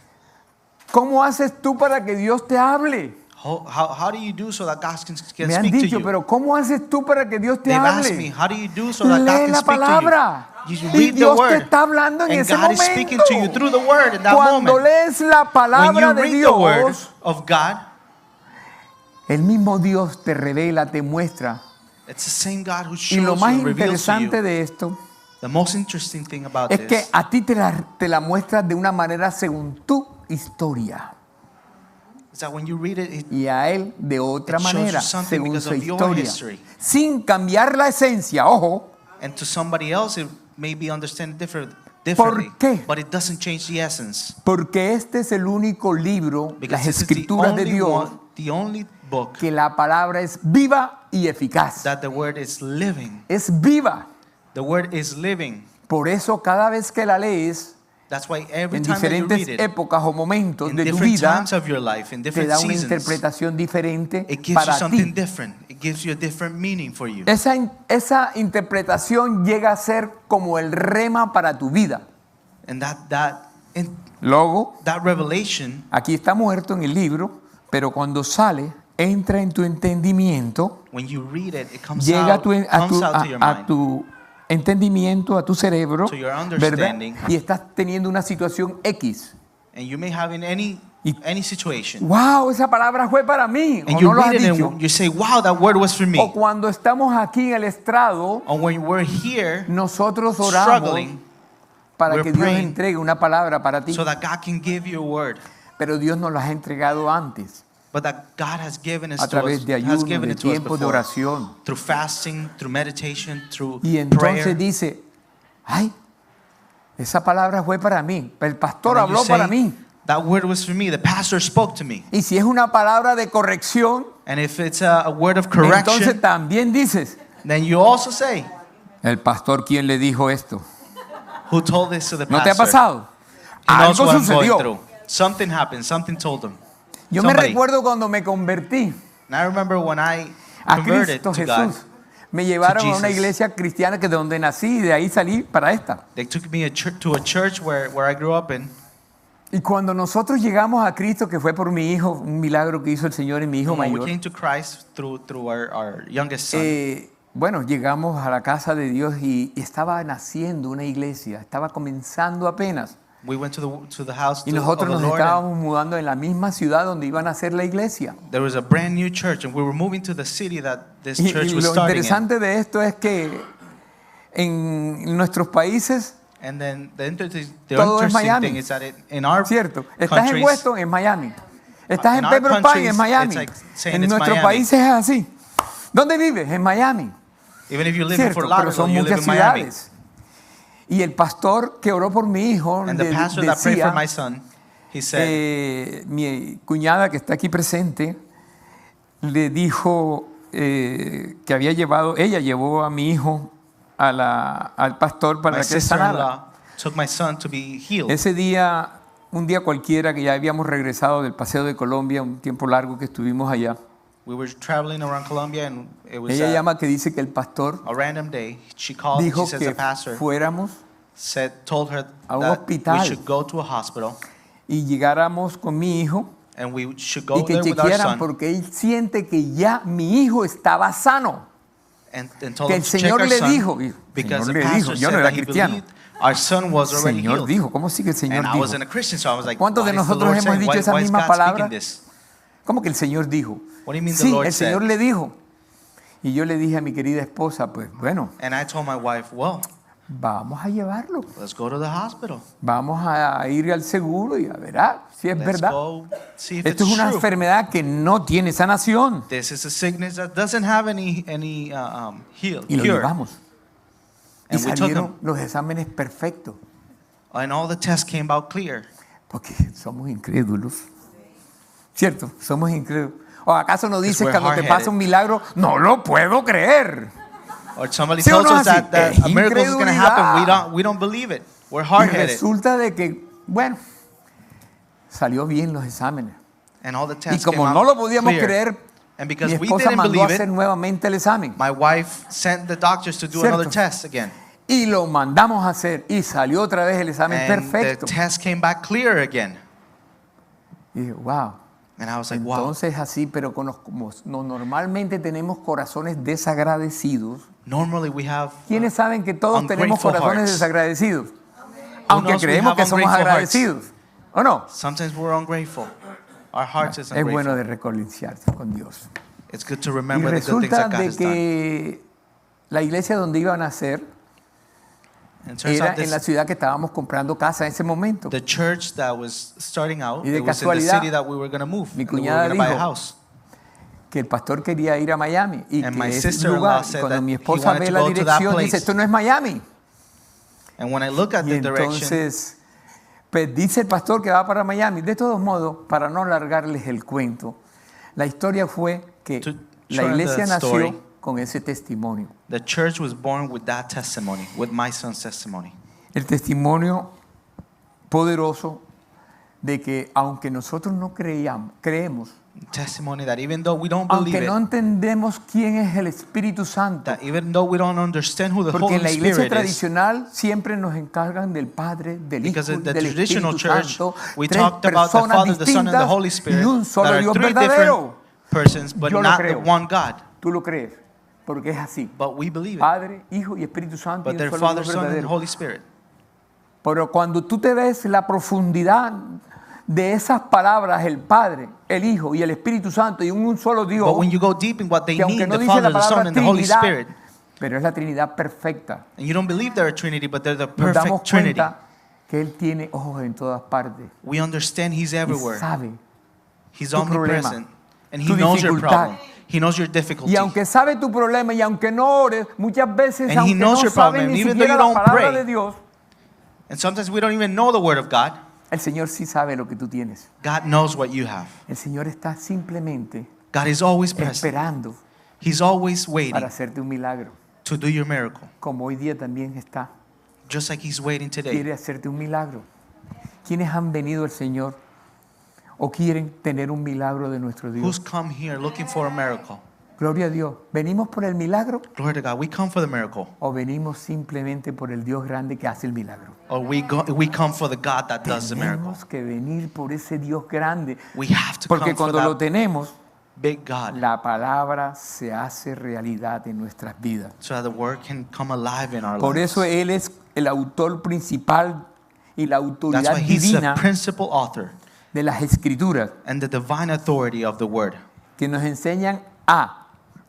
[SPEAKER 1] ¿cómo haces tú para que Dios te hable?
[SPEAKER 2] how do you do so that God can
[SPEAKER 1] Me han
[SPEAKER 2] speak to
[SPEAKER 1] dicho,
[SPEAKER 2] you?
[SPEAKER 1] pero ¿cómo haces tú para que Dios te
[SPEAKER 2] They've asked me,
[SPEAKER 1] hable?
[SPEAKER 2] how do you do so that God
[SPEAKER 1] Lee
[SPEAKER 2] can
[SPEAKER 1] la
[SPEAKER 2] speak
[SPEAKER 1] palabra.
[SPEAKER 2] to you? You
[SPEAKER 1] Y
[SPEAKER 2] read the
[SPEAKER 1] Dios te
[SPEAKER 2] word.
[SPEAKER 1] está hablando en
[SPEAKER 2] And
[SPEAKER 1] ese
[SPEAKER 2] God is speaking
[SPEAKER 1] momento.
[SPEAKER 2] to you through the word in that
[SPEAKER 1] Cuando
[SPEAKER 2] moment.
[SPEAKER 1] lees la
[SPEAKER 2] When
[SPEAKER 1] palabra
[SPEAKER 2] you
[SPEAKER 1] de
[SPEAKER 2] read the word
[SPEAKER 1] Dios,
[SPEAKER 2] of God,
[SPEAKER 1] el mismo Dios te revela, te muestra.
[SPEAKER 2] it's the same God who
[SPEAKER 1] Y
[SPEAKER 2] shows
[SPEAKER 1] lo más
[SPEAKER 2] you, reveals to
[SPEAKER 1] interesante
[SPEAKER 2] you.
[SPEAKER 1] de esto
[SPEAKER 2] The most interesting thing about
[SPEAKER 1] es que
[SPEAKER 2] this
[SPEAKER 1] a ti te la muestra de una manera según tu historia
[SPEAKER 2] is that when you read it,
[SPEAKER 1] y a él de otra
[SPEAKER 2] It shows
[SPEAKER 1] manera
[SPEAKER 2] you something
[SPEAKER 1] según
[SPEAKER 2] because
[SPEAKER 1] su
[SPEAKER 2] of your
[SPEAKER 1] historia,
[SPEAKER 2] history.
[SPEAKER 1] sin cambiar la esencia. Ojo,
[SPEAKER 2] and to somebody else it may be understood differently.
[SPEAKER 1] ¿Por qué?
[SPEAKER 2] But it doesn't change the essence.
[SPEAKER 1] Porque este es el único libro,
[SPEAKER 2] Because
[SPEAKER 1] las
[SPEAKER 2] this is the
[SPEAKER 1] escrituras de
[SPEAKER 2] only
[SPEAKER 1] Dios,
[SPEAKER 2] one, the only book
[SPEAKER 1] que la palabra es viva y eficaz.
[SPEAKER 2] that the word is living.
[SPEAKER 1] Es viva.
[SPEAKER 2] The word is living.
[SPEAKER 1] Por eso cada vez que la lees,
[SPEAKER 2] That's why every
[SPEAKER 1] en
[SPEAKER 2] time that you
[SPEAKER 1] diferentes
[SPEAKER 2] read it,
[SPEAKER 1] épocas o momentos
[SPEAKER 2] in
[SPEAKER 1] de tu
[SPEAKER 2] different
[SPEAKER 1] vida,
[SPEAKER 2] times of your life, in
[SPEAKER 1] te
[SPEAKER 2] different
[SPEAKER 1] da una
[SPEAKER 2] seasons,
[SPEAKER 1] interpretación diferente
[SPEAKER 2] it gives you
[SPEAKER 1] para
[SPEAKER 2] something
[SPEAKER 1] ti.
[SPEAKER 2] different. It gives you a different meaning for you.
[SPEAKER 1] Esa interpretación llega a ser como el rema para tu vida.
[SPEAKER 2] And
[SPEAKER 1] Luego,
[SPEAKER 2] that revelation,
[SPEAKER 1] aquí está muerto en el libro, pero cuando sale, entra en tu entendimiento,
[SPEAKER 2] when you read it, it comes
[SPEAKER 1] llega
[SPEAKER 2] out, comes out to your
[SPEAKER 1] a
[SPEAKER 2] mind,
[SPEAKER 1] tu entendimiento, a tu cerebro,
[SPEAKER 2] to your
[SPEAKER 1] ¿verdad?
[SPEAKER 2] understanding.
[SPEAKER 1] Y estás teniendo una situación X.
[SPEAKER 2] and you may have in any situation.
[SPEAKER 1] ¡Wow! Esa palabra fue para mí.
[SPEAKER 2] And
[SPEAKER 1] ¿O
[SPEAKER 2] you
[SPEAKER 1] no lo has
[SPEAKER 2] read it
[SPEAKER 1] dicho?
[SPEAKER 2] and you say, wow, that word was for me.
[SPEAKER 1] O cuando estamos aquí en el estrado,
[SPEAKER 2] Or when we're here,
[SPEAKER 1] nosotros oramos
[SPEAKER 2] struggling,
[SPEAKER 1] para
[SPEAKER 2] we're
[SPEAKER 1] que Dios
[SPEAKER 2] praying
[SPEAKER 1] entregue una palabra para ti.
[SPEAKER 2] so that God can give you a word.
[SPEAKER 1] Pero Dios nos las ha entregado antes,
[SPEAKER 2] But that God has given it
[SPEAKER 1] a
[SPEAKER 2] to us,
[SPEAKER 1] través de
[SPEAKER 2] has
[SPEAKER 1] ayuno,
[SPEAKER 2] given
[SPEAKER 1] de
[SPEAKER 2] it to us
[SPEAKER 1] tiempos de
[SPEAKER 2] before.
[SPEAKER 1] oración.
[SPEAKER 2] Through fasting, through meditation, through
[SPEAKER 1] Y entonces
[SPEAKER 2] prayer.
[SPEAKER 1] dice, ay, esa palabra fue para mí. El pastor
[SPEAKER 2] And then you
[SPEAKER 1] habló
[SPEAKER 2] say,
[SPEAKER 1] para mí.
[SPEAKER 2] that word was for me. The pastor spoke to me.
[SPEAKER 1] Y si es una palabra de corrección,
[SPEAKER 2] And if it's a word of
[SPEAKER 1] entonces
[SPEAKER 2] correction,
[SPEAKER 1] también dices,
[SPEAKER 2] then you also say,
[SPEAKER 1] el pastor, ¿quién le dijo esto?
[SPEAKER 2] who told this to the
[SPEAKER 1] ¿No te ha
[SPEAKER 2] pastor?
[SPEAKER 1] pasado?
[SPEAKER 2] He knows
[SPEAKER 1] Algo
[SPEAKER 2] what I'm going
[SPEAKER 1] sucedió.
[SPEAKER 2] through. Something happened. Something told him.
[SPEAKER 1] Yo me
[SPEAKER 2] Somebody.
[SPEAKER 1] recuerdo cuando me convertí
[SPEAKER 2] And I remember when I
[SPEAKER 1] a
[SPEAKER 2] converted
[SPEAKER 1] Cristo
[SPEAKER 2] to God,
[SPEAKER 1] Jesús. Me llevaron a una
[SPEAKER 2] Jesus.
[SPEAKER 1] iglesia cristiana que de donde nací y de ahí salí para esta.
[SPEAKER 2] they took me to a church where I grew up in.
[SPEAKER 1] Y cuando nosotros llegamos a Cristo, que fue por mi hijo, un milagro que hizo el Señor en mi hijo
[SPEAKER 2] And when we
[SPEAKER 1] mayor,
[SPEAKER 2] came to Christ through our youngest son,
[SPEAKER 1] bueno, llegamos a la casa de Dios y estaba naciendo una iglesia, estaba comenzando apenas.
[SPEAKER 2] we went to the house
[SPEAKER 1] Y
[SPEAKER 2] of
[SPEAKER 1] nosotros
[SPEAKER 2] the
[SPEAKER 1] nos
[SPEAKER 2] Lord. And
[SPEAKER 1] estábamos mudando en la misma ciudad donde iban a hacer la iglesia.
[SPEAKER 2] there was a brand new church, and we were moving to the city that this
[SPEAKER 1] Y
[SPEAKER 2] church was
[SPEAKER 1] lo
[SPEAKER 2] starting in.
[SPEAKER 1] interesante de esto es que en nuestros países,
[SPEAKER 2] And then the
[SPEAKER 1] Todo es
[SPEAKER 2] interesting
[SPEAKER 1] Miami.
[SPEAKER 2] thing is that in our
[SPEAKER 1] cierto, estás en
[SPEAKER 2] countries,
[SPEAKER 1] Weston, en Miami. Estás
[SPEAKER 2] in
[SPEAKER 1] en
[SPEAKER 2] our
[SPEAKER 1] Pembroke Pines,
[SPEAKER 2] countries,
[SPEAKER 1] en Miami.
[SPEAKER 2] it's like saying
[SPEAKER 1] En
[SPEAKER 2] it's
[SPEAKER 1] nuestros
[SPEAKER 2] Miami.
[SPEAKER 1] países es así. ¿Dónde vives? En Miami.
[SPEAKER 2] even if you live in
[SPEAKER 1] Cierto,
[SPEAKER 2] Fort
[SPEAKER 1] pero son
[SPEAKER 2] Lauderdale, you live
[SPEAKER 1] muchas
[SPEAKER 2] in Miami.
[SPEAKER 1] ciudades. Y el pastor que oró por mi hijo
[SPEAKER 2] And the pastor that prayed
[SPEAKER 1] decía,
[SPEAKER 2] for my son, he said,
[SPEAKER 1] mi cuñada que está aquí presente, le dijo que había llevado, ella llevó a mi hijo al pastor para
[SPEAKER 2] my
[SPEAKER 1] que sanara.
[SPEAKER 2] sister-in-law took my son to be healed.
[SPEAKER 1] Ese día, un día cualquiera que ya habíamos regresado del paseo de Colombia, un tiempo largo que estuvimos allá,
[SPEAKER 2] We were traveling around Colombia, and it was
[SPEAKER 1] ella llama que dice que el pastor
[SPEAKER 2] a random day. She called, and
[SPEAKER 1] dijo
[SPEAKER 2] she says
[SPEAKER 1] que
[SPEAKER 2] the pastor
[SPEAKER 1] fuéramos
[SPEAKER 2] told her
[SPEAKER 1] a un
[SPEAKER 2] that
[SPEAKER 1] hospital.
[SPEAKER 2] we should go to a hospital,
[SPEAKER 1] y llegáramos con mi hijo
[SPEAKER 2] and we should
[SPEAKER 1] y
[SPEAKER 2] go
[SPEAKER 1] que
[SPEAKER 2] there with our
[SPEAKER 1] chequearan
[SPEAKER 2] son,
[SPEAKER 1] porque él siente que ya mi hijo estaba sano.
[SPEAKER 2] and told
[SPEAKER 1] Que
[SPEAKER 2] him
[SPEAKER 1] el
[SPEAKER 2] to check
[SPEAKER 1] Señor
[SPEAKER 2] our
[SPEAKER 1] le
[SPEAKER 2] son,
[SPEAKER 1] dijo, y el
[SPEAKER 2] because
[SPEAKER 1] Señor
[SPEAKER 2] the
[SPEAKER 1] le dijo,
[SPEAKER 2] pastor
[SPEAKER 1] yo no
[SPEAKER 2] said
[SPEAKER 1] era
[SPEAKER 2] that he
[SPEAKER 1] cristiano.
[SPEAKER 2] believed our son was
[SPEAKER 1] El
[SPEAKER 2] already
[SPEAKER 1] Señor
[SPEAKER 2] healed.
[SPEAKER 1] dijo, ¿cómo sí que el Señor
[SPEAKER 2] And I
[SPEAKER 1] dijo?
[SPEAKER 2] wasn't a Christian, so I was like,
[SPEAKER 1] ¿Cuántos de
[SPEAKER 2] why is the
[SPEAKER 1] nosotros
[SPEAKER 2] Lord
[SPEAKER 1] hemos
[SPEAKER 2] saying,
[SPEAKER 1] dicho
[SPEAKER 2] why
[SPEAKER 1] esa
[SPEAKER 2] is
[SPEAKER 1] misma
[SPEAKER 2] God
[SPEAKER 1] palabra?
[SPEAKER 2] speaking this?
[SPEAKER 1] ¿Cómo que el Señor dijo?
[SPEAKER 2] What do you mean the
[SPEAKER 1] Sí,
[SPEAKER 2] Lord
[SPEAKER 1] el Señor
[SPEAKER 2] said?
[SPEAKER 1] le dijo. Y yo le dije a mi querida esposa, pues bueno,
[SPEAKER 2] And I told my wife, well,
[SPEAKER 1] vamos a llevarlo.
[SPEAKER 2] let's go to the hospital.
[SPEAKER 1] Vamos a ir al seguro y a ver si es
[SPEAKER 2] Let's
[SPEAKER 1] verdad.
[SPEAKER 2] go see if
[SPEAKER 1] Esto es
[SPEAKER 2] it's
[SPEAKER 1] una
[SPEAKER 2] true.
[SPEAKER 1] enfermedad que no tiene sanación.
[SPEAKER 2] This is a sickness that doesn't have any heal,
[SPEAKER 1] Y lo
[SPEAKER 2] cure.
[SPEAKER 1] llevamos. Y
[SPEAKER 2] And we took
[SPEAKER 1] salieron
[SPEAKER 2] him,
[SPEAKER 1] los exámenes perfectos.
[SPEAKER 2] and all the tests came out clear.
[SPEAKER 1] Porque somos incrédulos. ¿Cierto? Somos incrédulos. ¿O acaso nos dices
[SPEAKER 2] we're
[SPEAKER 1] cuando te
[SPEAKER 2] hard-headed.
[SPEAKER 1] pasa un milagro, no lo puedo creer?
[SPEAKER 2] Or somebody
[SPEAKER 1] ¿Sí o
[SPEAKER 2] tells
[SPEAKER 1] no
[SPEAKER 2] us
[SPEAKER 1] así?
[SPEAKER 2] that
[SPEAKER 1] Es
[SPEAKER 2] a miracle is going to happen,
[SPEAKER 1] incredulidad.
[SPEAKER 2] we don't believe it. We're
[SPEAKER 1] Y
[SPEAKER 2] hard-headed.
[SPEAKER 1] resulta de que, bueno, salió bien los exámenes.
[SPEAKER 2] And all the
[SPEAKER 1] Y
[SPEAKER 2] tests
[SPEAKER 1] como
[SPEAKER 2] came
[SPEAKER 1] no
[SPEAKER 2] out
[SPEAKER 1] lo podíamos
[SPEAKER 2] clear.
[SPEAKER 1] creer,
[SPEAKER 2] And
[SPEAKER 1] mi
[SPEAKER 2] because we
[SPEAKER 1] esposa
[SPEAKER 2] didn't
[SPEAKER 1] mandó a
[SPEAKER 2] believe
[SPEAKER 1] hacer
[SPEAKER 2] it,
[SPEAKER 1] nuevamente el examen.
[SPEAKER 2] my wife sent the doctors to do
[SPEAKER 1] Cierto.
[SPEAKER 2] another test again.
[SPEAKER 1] Y lo mandamos a hacer. Y salió otra vez el examen
[SPEAKER 2] And
[SPEAKER 1] perfecto.
[SPEAKER 2] the test came back clear again.
[SPEAKER 1] Y dije, wow.
[SPEAKER 2] And I was like, wow.
[SPEAKER 1] Entonces así, pero como normalmente tenemos corazones desagradecidos.
[SPEAKER 2] Normally we have
[SPEAKER 1] ¿Quiénes saben que todos tenemos
[SPEAKER 2] ungrateful
[SPEAKER 1] corazones
[SPEAKER 2] hearts.
[SPEAKER 1] desagradecidos? Aunque
[SPEAKER 2] knows we
[SPEAKER 1] creemos
[SPEAKER 2] have
[SPEAKER 1] que somos
[SPEAKER 2] ungrateful
[SPEAKER 1] agradecidos. ¿O no?
[SPEAKER 2] Sometimes we're ungrateful. Our hearts is
[SPEAKER 1] Es bueno
[SPEAKER 2] ungrateful.
[SPEAKER 1] de reconciliarse con Dios.
[SPEAKER 2] It's good to
[SPEAKER 1] Y
[SPEAKER 2] remember the good things
[SPEAKER 1] resulta
[SPEAKER 2] that God
[SPEAKER 1] de
[SPEAKER 2] has done.
[SPEAKER 1] que la iglesia donde iban a hacer
[SPEAKER 2] And it turns
[SPEAKER 1] era
[SPEAKER 2] out
[SPEAKER 1] en la ciudad que estábamos comprando casa en ese momento.
[SPEAKER 2] the church that was starting out,
[SPEAKER 1] Y de
[SPEAKER 2] it was in the
[SPEAKER 1] casualidad,
[SPEAKER 2] city that we were going to move.
[SPEAKER 1] mi
[SPEAKER 2] And we were
[SPEAKER 1] cuñada
[SPEAKER 2] going to buy a
[SPEAKER 1] dijo,
[SPEAKER 2] house.
[SPEAKER 1] Que el pastor quería ir a Miami y
[SPEAKER 2] And
[SPEAKER 1] que
[SPEAKER 2] my
[SPEAKER 1] ese
[SPEAKER 2] sister-in-law
[SPEAKER 1] lugar,
[SPEAKER 2] said
[SPEAKER 1] cuando
[SPEAKER 2] that
[SPEAKER 1] mi
[SPEAKER 2] he
[SPEAKER 1] esposa
[SPEAKER 2] wanted
[SPEAKER 1] ve
[SPEAKER 2] to
[SPEAKER 1] la
[SPEAKER 2] go to that
[SPEAKER 1] dirección,
[SPEAKER 2] place.
[SPEAKER 1] dice, esto no es Miami.
[SPEAKER 2] And when I look at
[SPEAKER 1] Y
[SPEAKER 2] the direction,
[SPEAKER 1] entonces, pues dice el pastor que va para Miami. De todos modos, para no alargarles el cuento, la historia fue que
[SPEAKER 2] To
[SPEAKER 1] la
[SPEAKER 2] shorten
[SPEAKER 1] iglesia
[SPEAKER 2] the
[SPEAKER 1] nació
[SPEAKER 2] story,
[SPEAKER 1] con ese testimonio.
[SPEAKER 2] the church was born with that testimony, with my son's testimony.
[SPEAKER 1] El testimonio poderoso de que aunque nosotros no creemos,
[SPEAKER 2] Testimony that even though we don't believe
[SPEAKER 1] aunque no
[SPEAKER 2] it,
[SPEAKER 1] entendemos quién es el Espíritu Santo,
[SPEAKER 2] that even though we don't understand who the
[SPEAKER 1] porque en
[SPEAKER 2] Holy
[SPEAKER 1] la iglesia
[SPEAKER 2] Spirit is,
[SPEAKER 1] tradicional siempre nos encargan del Padre, del Hijo
[SPEAKER 2] because
[SPEAKER 1] y
[SPEAKER 2] in the
[SPEAKER 1] del
[SPEAKER 2] traditional
[SPEAKER 1] Espíritu
[SPEAKER 2] church,
[SPEAKER 1] Santo,
[SPEAKER 2] we
[SPEAKER 1] tres
[SPEAKER 2] talked about the
[SPEAKER 1] personas
[SPEAKER 2] Father, the Son, and the
[SPEAKER 1] distintas
[SPEAKER 2] Holy
[SPEAKER 1] y
[SPEAKER 2] Spirit,
[SPEAKER 1] un
[SPEAKER 2] that
[SPEAKER 1] solo
[SPEAKER 2] are
[SPEAKER 1] Dios
[SPEAKER 2] three
[SPEAKER 1] verdadero.
[SPEAKER 2] different persons, but
[SPEAKER 1] Yo lo
[SPEAKER 2] not the
[SPEAKER 1] creo.
[SPEAKER 2] one God.
[SPEAKER 1] Tú lo crees, porque es así.
[SPEAKER 2] But we believe it.
[SPEAKER 1] Padre, Hijo y Espíritu Santo y
[SPEAKER 2] But
[SPEAKER 1] un
[SPEAKER 2] their
[SPEAKER 1] solo
[SPEAKER 2] Father,
[SPEAKER 1] Dios
[SPEAKER 2] Son, and
[SPEAKER 1] verdadero.
[SPEAKER 2] Holy Spirit.
[SPEAKER 1] Pero cuando tú te ves la profundidad de esas palabras, el Padre, el Hijo y el Espíritu Santo y un solo Dios,
[SPEAKER 2] But when you go deep in what they
[SPEAKER 1] que aunque
[SPEAKER 2] mean,
[SPEAKER 1] no
[SPEAKER 2] the
[SPEAKER 1] dice la
[SPEAKER 2] Father, the Son,
[SPEAKER 1] palabra
[SPEAKER 2] and the Holy
[SPEAKER 1] Trinidad,
[SPEAKER 2] Spirit,
[SPEAKER 1] pero es la Trinidad perfecta,
[SPEAKER 2] and you don't believe they're a Trinity, but they're the
[SPEAKER 1] nos damos
[SPEAKER 2] perfect Trinity,
[SPEAKER 1] cuenta que Él tiene ojos en todas partes
[SPEAKER 2] we understand He's
[SPEAKER 1] y
[SPEAKER 2] everywhere.
[SPEAKER 1] sabe.
[SPEAKER 2] He's
[SPEAKER 1] tu problema,
[SPEAKER 2] omnipresent, and He
[SPEAKER 1] tu
[SPEAKER 2] knows your
[SPEAKER 1] dificultad.
[SPEAKER 2] problem. He knows your difficulty.
[SPEAKER 1] Y aunque sabe tu problema y aunque no ores, muchas veces
[SPEAKER 2] And He
[SPEAKER 1] aunque no
[SPEAKER 2] knows your
[SPEAKER 1] sabe
[SPEAKER 2] problem,
[SPEAKER 1] ni
[SPEAKER 2] even though
[SPEAKER 1] siquiera
[SPEAKER 2] you
[SPEAKER 1] la
[SPEAKER 2] don't
[SPEAKER 1] palabra
[SPEAKER 2] pray.
[SPEAKER 1] de Dios,
[SPEAKER 2] And sometimes we don't even know the Word of God.
[SPEAKER 1] el Señor sí sabe lo que tú tienes.
[SPEAKER 2] God knows what you have.
[SPEAKER 1] El Señor está simplemente
[SPEAKER 2] God is always present.
[SPEAKER 1] esperando
[SPEAKER 2] He's always
[SPEAKER 1] para
[SPEAKER 2] waiting
[SPEAKER 1] hacerte un milagro,
[SPEAKER 2] to do your miracle.
[SPEAKER 1] como hoy día también está.
[SPEAKER 2] Just like He's waiting today.
[SPEAKER 1] Quiere hacerte un milagro. ¿Quiénes han venido al Señor o quieren tener un milagro de nuestro
[SPEAKER 2] Who's
[SPEAKER 1] Dios?
[SPEAKER 2] come here looking for a miracle?
[SPEAKER 1] Gloria a Dios. ¿Venimos por el milagro
[SPEAKER 2] Glory to God. We come for the miracle.
[SPEAKER 1] o venimos simplemente por el Dios grande que hace el milagro?
[SPEAKER 2] Or we come for the God that does the miracle.
[SPEAKER 1] Tenemos que venir por ese Dios grande,
[SPEAKER 2] We have to
[SPEAKER 1] porque
[SPEAKER 2] come for
[SPEAKER 1] cuando lo
[SPEAKER 2] that
[SPEAKER 1] tenemos,
[SPEAKER 2] big God,
[SPEAKER 1] la palabra se hace realidad en nuestras vidas.
[SPEAKER 2] so that the Word can come alive in our
[SPEAKER 1] Por
[SPEAKER 2] lives.
[SPEAKER 1] eso Él es el autor principal y la
[SPEAKER 2] That's
[SPEAKER 1] autoridad
[SPEAKER 2] why He's the
[SPEAKER 1] divina
[SPEAKER 2] principal author
[SPEAKER 1] de las Escrituras,
[SPEAKER 2] and the divine authority of the Word
[SPEAKER 1] que nos enseñan a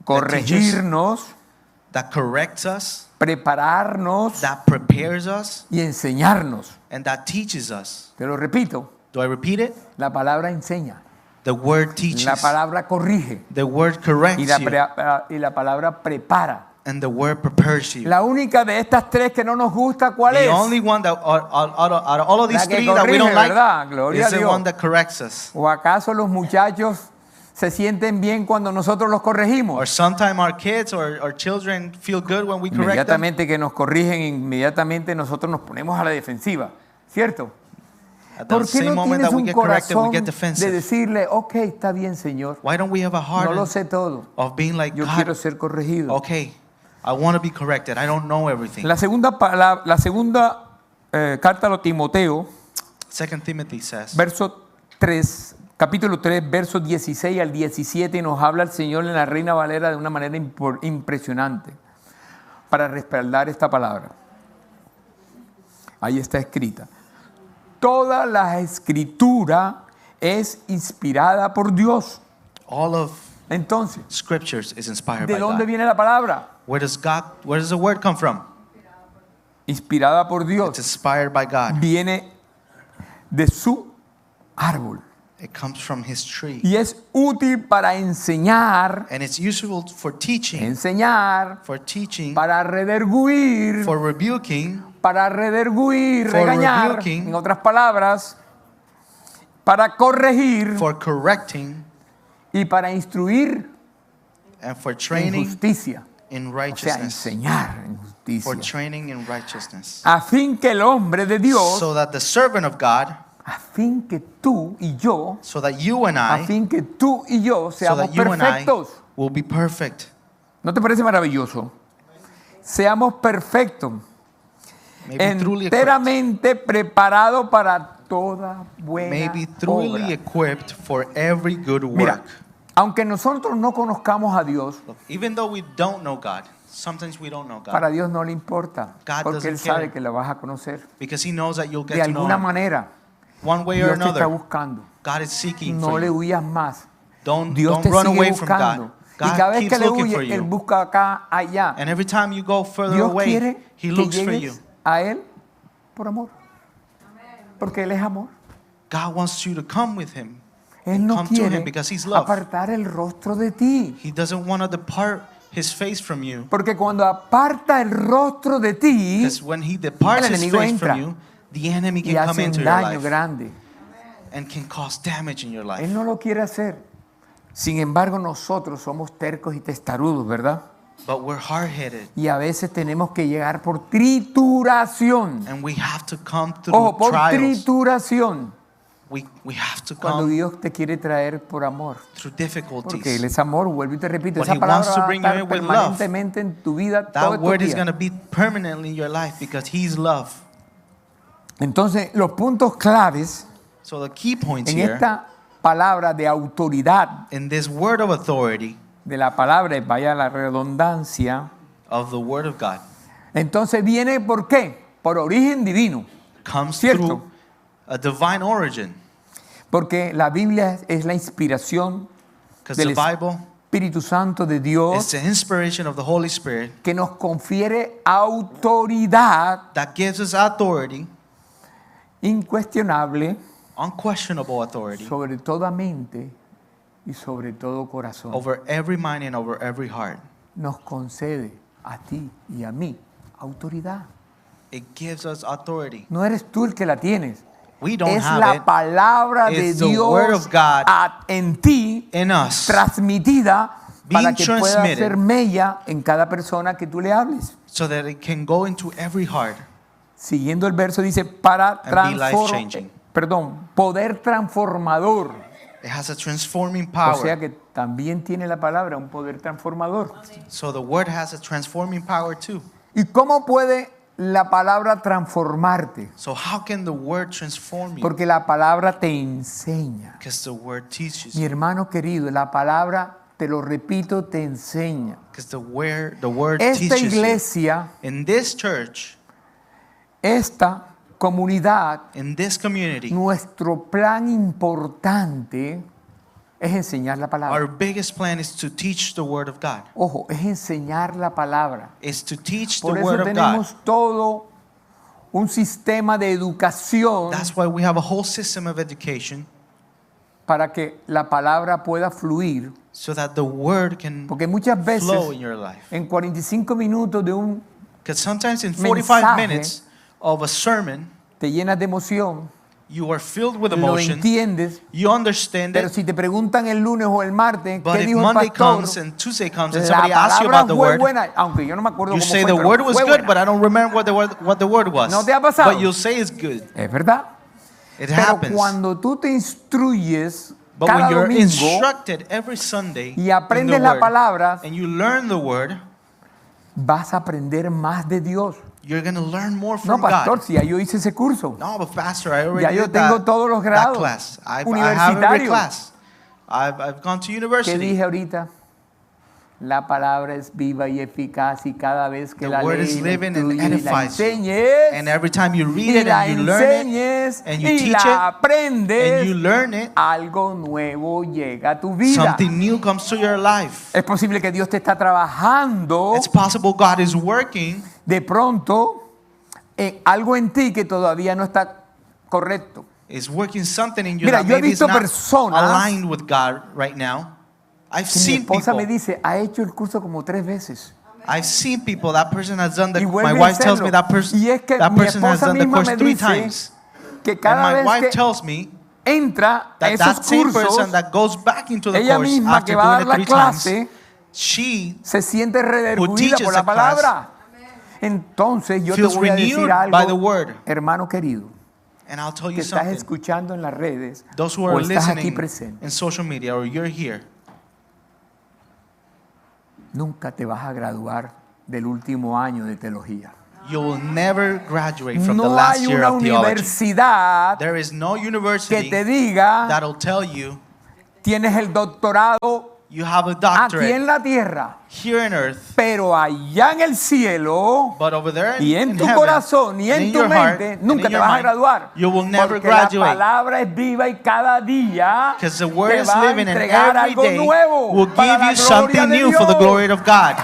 [SPEAKER 1] corregirnos,
[SPEAKER 2] that corrects us,
[SPEAKER 1] prepararnos
[SPEAKER 2] that prepares us,
[SPEAKER 1] y enseñarnos.
[SPEAKER 2] and that teaches us.
[SPEAKER 1] Te lo repito,
[SPEAKER 2] Do I repeat it?
[SPEAKER 1] la palabra enseña,
[SPEAKER 2] The Word
[SPEAKER 1] la
[SPEAKER 2] teaches.
[SPEAKER 1] palabra corrige
[SPEAKER 2] The Word
[SPEAKER 1] y
[SPEAKER 2] corrects you,
[SPEAKER 1] la palabra prepara.
[SPEAKER 2] and the Word prepares you.
[SPEAKER 1] La única de estas tres que no nos gusta, ¿cuál
[SPEAKER 2] The
[SPEAKER 1] es?
[SPEAKER 2] only one that out of all of these
[SPEAKER 1] La que
[SPEAKER 2] three that we don't
[SPEAKER 1] corrige, ¿verdad?
[SPEAKER 2] like
[SPEAKER 1] Gloria
[SPEAKER 2] is
[SPEAKER 1] a
[SPEAKER 2] the
[SPEAKER 1] Dios.
[SPEAKER 2] one that corrects us.
[SPEAKER 1] ¿O acaso los muchachos se sienten bien cuando nosotros los
[SPEAKER 2] Or
[SPEAKER 1] corregimos?
[SPEAKER 2] sometimes our kids or children feel good when we correct them.
[SPEAKER 1] Inmediatamente que nos corrigen, inmediatamente nosotros nos ponemos a la defensiva, ¿cierto?
[SPEAKER 2] At the
[SPEAKER 1] ¿Por qué
[SPEAKER 2] same
[SPEAKER 1] no
[SPEAKER 2] moment
[SPEAKER 1] tienes
[SPEAKER 2] that we
[SPEAKER 1] un
[SPEAKER 2] get corrected, we
[SPEAKER 1] corazón
[SPEAKER 2] get
[SPEAKER 1] de
[SPEAKER 2] defensive.
[SPEAKER 1] decirle, ok, está bien, Señor,
[SPEAKER 2] Why don't we have a
[SPEAKER 1] no lo
[SPEAKER 2] heart
[SPEAKER 1] sé todo,
[SPEAKER 2] of being like,
[SPEAKER 1] yo quiero
[SPEAKER 2] God,
[SPEAKER 1] ser corregido?
[SPEAKER 2] okay, I want to be corrected. I don't know everything.
[SPEAKER 1] La segunda carta a los Timoteo,
[SPEAKER 2] 2 Timothy says,
[SPEAKER 1] capítulo 3, versos 16 al 17, nos habla el Señor en la Reina Valera de una manera impresionante para respaldar esta palabra. Ahí está escrita. Toda la escritura es inspirada por Dios.
[SPEAKER 2] all of
[SPEAKER 1] Entonces,
[SPEAKER 2] scriptures is inspired
[SPEAKER 1] ¿de
[SPEAKER 2] by
[SPEAKER 1] dónde
[SPEAKER 2] God.
[SPEAKER 1] viene la palabra?
[SPEAKER 2] Where does the word come from?
[SPEAKER 1] Inspirada por
[SPEAKER 2] It's
[SPEAKER 1] Dios.
[SPEAKER 2] inspired by God.
[SPEAKER 1] Viene de su árbol.
[SPEAKER 2] It comes from His tree.
[SPEAKER 1] Y es útil para enseñar,
[SPEAKER 2] And it's useful for teaching,
[SPEAKER 1] para redarguir,
[SPEAKER 2] for rebuking,
[SPEAKER 1] regañar,
[SPEAKER 2] rebuking,
[SPEAKER 1] en otras palabras, para corregir
[SPEAKER 2] for correcting,
[SPEAKER 1] y para instruir
[SPEAKER 2] and for
[SPEAKER 1] en
[SPEAKER 2] training
[SPEAKER 1] justicia.
[SPEAKER 2] in
[SPEAKER 1] O sea,
[SPEAKER 2] righteousness.
[SPEAKER 1] enseñar en
[SPEAKER 2] For
[SPEAKER 1] justicia.
[SPEAKER 2] training in righteousness.
[SPEAKER 1] A fin que el hombre de Dios,
[SPEAKER 2] So that the servant of God,
[SPEAKER 1] a fin que tú y yo,
[SPEAKER 2] so that you and
[SPEAKER 1] a
[SPEAKER 2] I,
[SPEAKER 1] fin que tú y yo
[SPEAKER 2] so
[SPEAKER 1] seamos
[SPEAKER 2] that you and I
[SPEAKER 1] perfectos.
[SPEAKER 2] will be perfect.
[SPEAKER 1] ¿No te parece maravilloso? Seamos perfectos,
[SPEAKER 2] Maybe truly equipped.
[SPEAKER 1] enteramente preparados para toda buena
[SPEAKER 2] Maybe truly
[SPEAKER 1] obra.
[SPEAKER 2] equipped for every good
[SPEAKER 1] Mira,
[SPEAKER 2] work.
[SPEAKER 1] aunque nosotros no conozcamos a Dios,
[SPEAKER 2] Look, even though we don't know God, sometimes we don't know God.
[SPEAKER 1] para Dios no le importa,
[SPEAKER 2] God
[SPEAKER 1] porque Él
[SPEAKER 2] doesn't care.
[SPEAKER 1] sabe que la vas a conocer.
[SPEAKER 2] Because He knows that you'll
[SPEAKER 1] De
[SPEAKER 2] get to know
[SPEAKER 1] alguna
[SPEAKER 2] Him.
[SPEAKER 1] manera,
[SPEAKER 2] One way or
[SPEAKER 1] Dios te está
[SPEAKER 2] another,
[SPEAKER 1] buscando.
[SPEAKER 2] God is seeking
[SPEAKER 1] No
[SPEAKER 2] for
[SPEAKER 1] le
[SPEAKER 2] you.
[SPEAKER 1] huyas más.
[SPEAKER 2] Don't
[SPEAKER 1] Dios te
[SPEAKER 2] run
[SPEAKER 1] sigue
[SPEAKER 2] away from God.
[SPEAKER 1] buscando. Y
[SPEAKER 2] God
[SPEAKER 1] cada vez
[SPEAKER 2] keeps
[SPEAKER 1] que le
[SPEAKER 2] looking for
[SPEAKER 1] huye, Él
[SPEAKER 2] you.
[SPEAKER 1] busca acá, allá.
[SPEAKER 2] And every time you go further
[SPEAKER 1] Dios
[SPEAKER 2] away,
[SPEAKER 1] quiere
[SPEAKER 2] He
[SPEAKER 1] que
[SPEAKER 2] looks for you.
[SPEAKER 1] llegues a Él por amor. Porque Él es amor.
[SPEAKER 2] God wants you to come with Him.
[SPEAKER 1] Él no
[SPEAKER 2] Come to
[SPEAKER 1] quiere
[SPEAKER 2] Him because He's love.
[SPEAKER 1] apartar el rostro de ti.
[SPEAKER 2] He doesn't want to depart his face from you.
[SPEAKER 1] Porque cuando aparta el rostro de ti,
[SPEAKER 2] Because when he departs
[SPEAKER 1] el
[SPEAKER 2] his
[SPEAKER 1] enemigo
[SPEAKER 2] face
[SPEAKER 1] entra
[SPEAKER 2] from you, the enemy
[SPEAKER 1] y
[SPEAKER 2] can come
[SPEAKER 1] hace
[SPEAKER 2] into
[SPEAKER 1] un
[SPEAKER 2] your
[SPEAKER 1] daño
[SPEAKER 2] life
[SPEAKER 1] grande.
[SPEAKER 2] and can cause damage in your life.
[SPEAKER 1] Él no lo quiere hacer. Sin embargo, nosotros somos tercos y testarudos, ¿verdad?
[SPEAKER 2] But we're hard-headed,
[SPEAKER 1] Y a veces tenemos que llegar por trituración.
[SPEAKER 2] and we have to come through
[SPEAKER 1] Ojo, por
[SPEAKER 2] trials.
[SPEAKER 1] trituración.
[SPEAKER 2] We have to
[SPEAKER 1] Cuando
[SPEAKER 2] come
[SPEAKER 1] Dios te quiere traer por amor.
[SPEAKER 2] through
[SPEAKER 1] Porque Él
[SPEAKER 2] difficulties.
[SPEAKER 1] es amor, vuelvo y te repito.
[SPEAKER 2] When
[SPEAKER 1] Esa
[SPEAKER 2] He
[SPEAKER 1] palabra
[SPEAKER 2] wants to
[SPEAKER 1] va a
[SPEAKER 2] bring you
[SPEAKER 1] estar
[SPEAKER 2] in with love,
[SPEAKER 1] permanentemente en tu vida todo
[SPEAKER 2] That
[SPEAKER 1] estos
[SPEAKER 2] word is
[SPEAKER 1] días.
[SPEAKER 2] going to be permanently in your life because He's love.
[SPEAKER 1] Entonces, los puntos claves
[SPEAKER 2] So the key points
[SPEAKER 1] en
[SPEAKER 2] here
[SPEAKER 1] esta palabra de autoridad,
[SPEAKER 2] in this word of authority
[SPEAKER 1] de la palabra, vaya la redundancia,
[SPEAKER 2] of the word of God
[SPEAKER 1] entonces viene ¿por qué? Por origen divino.
[SPEAKER 2] comes
[SPEAKER 1] Cierto.
[SPEAKER 2] through a divine origin.
[SPEAKER 1] Porque la Biblia es la inspiración
[SPEAKER 2] Because
[SPEAKER 1] del
[SPEAKER 2] the Bible
[SPEAKER 1] Espíritu Santo de
[SPEAKER 2] is
[SPEAKER 1] Dios
[SPEAKER 2] the inspiration of the Holy Spirit
[SPEAKER 1] que nos confiere autoridad
[SPEAKER 2] that gives us authority,
[SPEAKER 1] incuestionable
[SPEAKER 2] unquestionable authority,
[SPEAKER 1] sobre toda mente y sobre todo corazón.
[SPEAKER 2] over every mind and over every heart.
[SPEAKER 1] Nos concede a ti y a mí autoridad.
[SPEAKER 2] It gives us authority.
[SPEAKER 1] No eres tú el que la tienes.
[SPEAKER 2] We don't
[SPEAKER 1] Es
[SPEAKER 2] have
[SPEAKER 1] la
[SPEAKER 2] it
[SPEAKER 1] palabra de
[SPEAKER 2] It's the word
[SPEAKER 1] Dios
[SPEAKER 2] of God
[SPEAKER 1] en ti,
[SPEAKER 2] in us,
[SPEAKER 1] transmitida para
[SPEAKER 2] being
[SPEAKER 1] que pueda
[SPEAKER 2] transmitted.
[SPEAKER 1] hacer mella en cada persona que tú le hables.
[SPEAKER 2] so that it can go into every heart.
[SPEAKER 1] Siguiendo el verso dice para
[SPEAKER 2] And be life-changing.
[SPEAKER 1] poder transformador.
[SPEAKER 2] It has a transforming
[SPEAKER 1] O
[SPEAKER 2] power.
[SPEAKER 1] sea que también tiene la palabra un poder transformador.
[SPEAKER 2] So the word has a transforming power too.
[SPEAKER 1] ¿Y cómo puede la palabra transformarte?
[SPEAKER 2] So how can the word transform you?
[SPEAKER 1] Porque la palabra te enseña.
[SPEAKER 2] Because the word teaches
[SPEAKER 1] Mi
[SPEAKER 2] you.
[SPEAKER 1] hermano querido, la palabra, te lo repito, te enseña.
[SPEAKER 2] Because the word
[SPEAKER 1] Esta
[SPEAKER 2] teaches you.
[SPEAKER 1] iglesia,
[SPEAKER 2] In this church,
[SPEAKER 1] esta comunidad,
[SPEAKER 2] in this community,
[SPEAKER 1] nuestro plan importante es enseñar la
[SPEAKER 2] our
[SPEAKER 1] palabra.
[SPEAKER 2] biggest plan is to teach the word of God.
[SPEAKER 1] Ojo, es enseñar la palabra.
[SPEAKER 2] Is to teach the
[SPEAKER 1] Por eso
[SPEAKER 2] word of God.
[SPEAKER 1] tenemos todo un sistema de educación
[SPEAKER 2] That's why we have a whole system of education
[SPEAKER 1] para que la palabra pueda fluir.
[SPEAKER 2] so that the word can
[SPEAKER 1] Porque muchas
[SPEAKER 2] flow
[SPEAKER 1] veces
[SPEAKER 2] in your life.
[SPEAKER 1] en 45 minutos de un
[SPEAKER 2] Because sometimes in 45
[SPEAKER 1] mensaje,
[SPEAKER 2] minutes of a sermon,
[SPEAKER 1] te llenas de emoción,
[SPEAKER 2] you are filled with
[SPEAKER 1] lo
[SPEAKER 2] emotion,
[SPEAKER 1] entiendes,
[SPEAKER 2] you understand
[SPEAKER 1] pero
[SPEAKER 2] it,
[SPEAKER 1] si te preguntan el lunes o el martes,
[SPEAKER 2] but
[SPEAKER 1] ¿qué
[SPEAKER 2] if
[SPEAKER 1] dijo el
[SPEAKER 2] Monday
[SPEAKER 1] pastor?
[SPEAKER 2] comes and Tuesday comes and
[SPEAKER 1] La
[SPEAKER 2] somebody asks you
[SPEAKER 1] palabra
[SPEAKER 2] about the
[SPEAKER 1] fue
[SPEAKER 2] word,
[SPEAKER 1] buena, aunque yo no me acuerdo
[SPEAKER 2] you
[SPEAKER 1] cómo
[SPEAKER 2] say
[SPEAKER 1] fue,
[SPEAKER 2] the
[SPEAKER 1] pero
[SPEAKER 2] word was
[SPEAKER 1] fue
[SPEAKER 2] good,
[SPEAKER 1] buena.
[SPEAKER 2] but I don't remember what the word was.
[SPEAKER 1] ¿No te ha pasado?
[SPEAKER 2] But you'll say it's good.
[SPEAKER 1] Es verdad.
[SPEAKER 2] It
[SPEAKER 1] Pero
[SPEAKER 2] happens.
[SPEAKER 1] cuando tú te instruyes
[SPEAKER 2] But
[SPEAKER 1] cada
[SPEAKER 2] when you're
[SPEAKER 1] domingo
[SPEAKER 2] instructed every Sunday
[SPEAKER 1] y
[SPEAKER 2] in
[SPEAKER 1] aprendes
[SPEAKER 2] the
[SPEAKER 1] la
[SPEAKER 2] word,
[SPEAKER 1] palabra,
[SPEAKER 2] and you learn the word,
[SPEAKER 1] vas a aprender más de Dios.
[SPEAKER 2] you're going to learn more
[SPEAKER 1] No,
[SPEAKER 2] from
[SPEAKER 1] pastor,
[SPEAKER 2] God.
[SPEAKER 1] si ya yo hice ese curso.
[SPEAKER 2] No, but pastor, I already
[SPEAKER 1] Ya yo
[SPEAKER 2] did
[SPEAKER 1] tengo
[SPEAKER 2] that,
[SPEAKER 1] todos los
[SPEAKER 2] that
[SPEAKER 1] grados
[SPEAKER 2] class. I have every
[SPEAKER 1] universitarios.
[SPEAKER 2] class. I've gone to
[SPEAKER 1] ¿Qué
[SPEAKER 2] university.
[SPEAKER 1] dije ahorita? La palabra es viva y eficaz y cada vez que
[SPEAKER 2] The
[SPEAKER 1] la
[SPEAKER 2] word
[SPEAKER 1] lees,
[SPEAKER 2] is
[SPEAKER 1] la
[SPEAKER 2] living and
[SPEAKER 1] instruyes y la
[SPEAKER 2] edifies you.
[SPEAKER 1] enseñes,
[SPEAKER 2] And every time you read
[SPEAKER 1] y
[SPEAKER 2] it
[SPEAKER 1] la
[SPEAKER 2] and you learn it
[SPEAKER 1] enseñes
[SPEAKER 2] and you
[SPEAKER 1] y
[SPEAKER 2] teach
[SPEAKER 1] la
[SPEAKER 2] it
[SPEAKER 1] aprendes,
[SPEAKER 2] and you learn it,
[SPEAKER 1] algo nuevo llega a tu vida.
[SPEAKER 2] something new comes to your life.
[SPEAKER 1] Es posible que Dios te está trabajando
[SPEAKER 2] It's possible God is working
[SPEAKER 1] de pronto en algo en ti que todavía no está correcto.
[SPEAKER 2] is working something in you
[SPEAKER 1] Mira,
[SPEAKER 2] that
[SPEAKER 1] yo he
[SPEAKER 2] maybe is
[SPEAKER 1] visto
[SPEAKER 2] not
[SPEAKER 1] personas
[SPEAKER 2] aligned with God right now. I've
[SPEAKER 1] Y mi
[SPEAKER 2] seen
[SPEAKER 1] esposa
[SPEAKER 2] people.
[SPEAKER 1] me dice, ha hecho el curso como 3 veces.
[SPEAKER 2] I've seen people. That person has done
[SPEAKER 1] Y
[SPEAKER 2] my
[SPEAKER 1] vuelve a
[SPEAKER 2] wife tells me
[SPEAKER 1] hacerlo.
[SPEAKER 2] that person.
[SPEAKER 1] Y es que
[SPEAKER 2] That
[SPEAKER 1] mi
[SPEAKER 2] person has
[SPEAKER 1] esposa
[SPEAKER 2] done the
[SPEAKER 1] misma
[SPEAKER 2] course
[SPEAKER 1] me
[SPEAKER 2] 3
[SPEAKER 1] dice
[SPEAKER 2] times.
[SPEAKER 1] que
[SPEAKER 2] And
[SPEAKER 1] cada
[SPEAKER 2] my
[SPEAKER 1] vez
[SPEAKER 2] wife
[SPEAKER 1] que
[SPEAKER 2] tells me
[SPEAKER 1] entra a
[SPEAKER 2] that
[SPEAKER 1] esos
[SPEAKER 2] that same
[SPEAKER 1] cursos,
[SPEAKER 2] person that goes back into the
[SPEAKER 1] ella
[SPEAKER 2] course
[SPEAKER 1] misma
[SPEAKER 2] after
[SPEAKER 1] que va a
[SPEAKER 2] doing
[SPEAKER 1] dar
[SPEAKER 2] it
[SPEAKER 1] la
[SPEAKER 2] 3 times,
[SPEAKER 1] clase
[SPEAKER 2] she
[SPEAKER 1] se siente redarguida
[SPEAKER 2] teaches
[SPEAKER 1] por la
[SPEAKER 2] the class
[SPEAKER 1] palabra. Entonces yo te
[SPEAKER 2] feels
[SPEAKER 1] voy a decir
[SPEAKER 2] renewed by the
[SPEAKER 1] algo,
[SPEAKER 2] word.
[SPEAKER 1] hermano querido,
[SPEAKER 2] And I'll tell
[SPEAKER 1] que
[SPEAKER 2] you
[SPEAKER 1] estás
[SPEAKER 2] something.
[SPEAKER 1] escuchando en las redes
[SPEAKER 2] Those who
[SPEAKER 1] o
[SPEAKER 2] are
[SPEAKER 1] estás aquí
[SPEAKER 2] listening
[SPEAKER 1] presente,
[SPEAKER 2] in social media or you're here,
[SPEAKER 1] nunca te vas a graduar del último año de teología.
[SPEAKER 2] you will never graduate from the
[SPEAKER 1] No
[SPEAKER 2] last
[SPEAKER 1] hay
[SPEAKER 2] year
[SPEAKER 1] una
[SPEAKER 2] of theology.
[SPEAKER 1] universidad
[SPEAKER 2] There is no
[SPEAKER 1] que
[SPEAKER 2] university
[SPEAKER 1] te diga
[SPEAKER 2] that'll tell you
[SPEAKER 1] tienes el doctorado
[SPEAKER 2] you have a
[SPEAKER 1] aquí
[SPEAKER 2] doctorate
[SPEAKER 1] en la tierra,
[SPEAKER 2] here on earth,
[SPEAKER 1] pero allá en el cielo
[SPEAKER 2] but over there
[SPEAKER 1] y en
[SPEAKER 2] in
[SPEAKER 1] tu
[SPEAKER 2] heaven,
[SPEAKER 1] corazón y
[SPEAKER 2] and
[SPEAKER 1] en
[SPEAKER 2] in
[SPEAKER 1] tu
[SPEAKER 2] your heart,
[SPEAKER 1] mente
[SPEAKER 2] and
[SPEAKER 1] nunca
[SPEAKER 2] in
[SPEAKER 1] te
[SPEAKER 2] your
[SPEAKER 1] vas a
[SPEAKER 2] mind,
[SPEAKER 1] graduar.
[SPEAKER 2] you will never
[SPEAKER 1] Porque la
[SPEAKER 2] graduate.
[SPEAKER 1] palabra es viva y cada día
[SPEAKER 2] Because the word
[SPEAKER 1] te
[SPEAKER 2] is
[SPEAKER 1] va a
[SPEAKER 2] living and
[SPEAKER 1] entregar
[SPEAKER 2] every
[SPEAKER 1] algo
[SPEAKER 2] day
[SPEAKER 1] nuevo
[SPEAKER 2] will
[SPEAKER 1] para
[SPEAKER 2] give
[SPEAKER 1] la
[SPEAKER 2] you
[SPEAKER 1] gloria
[SPEAKER 2] something
[SPEAKER 1] de
[SPEAKER 2] new for the
[SPEAKER 1] Dios.
[SPEAKER 2] glory of God.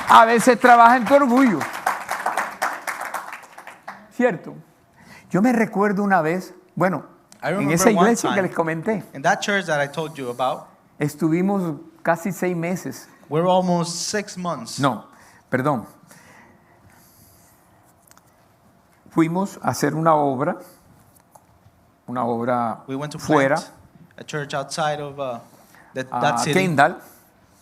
[SPEAKER 1] A veces trabaja en tu orgullo. ¿Cierto? Yo me recuerdo una vez, bueno,
[SPEAKER 2] I
[SPEAKER 1] en
[SPEAKER 2] remember
[SPEAKER 1] esa
[SPEAKER 2] one
[SPEAKER 1] iglesia que
[SPEAKER 2] time
[SPEAKER 1] les comenté,
[SPEAKER 2] in that church that I told you about,
[SPEAKER 1] estuvimos casi 6 meses
[SPEAKER 2] We're almost 6 months.
[SPEAKER 1] No, perdón. Fuimos a hacer una obra
[SPEAKER 2] We went to
[SPEAKER 1] fuera,
[SPEAKER 2] plant a church outside of that
[SPEAKER 1] a
[SPEAKER 2] city
[SPEAKER 1] Kendall,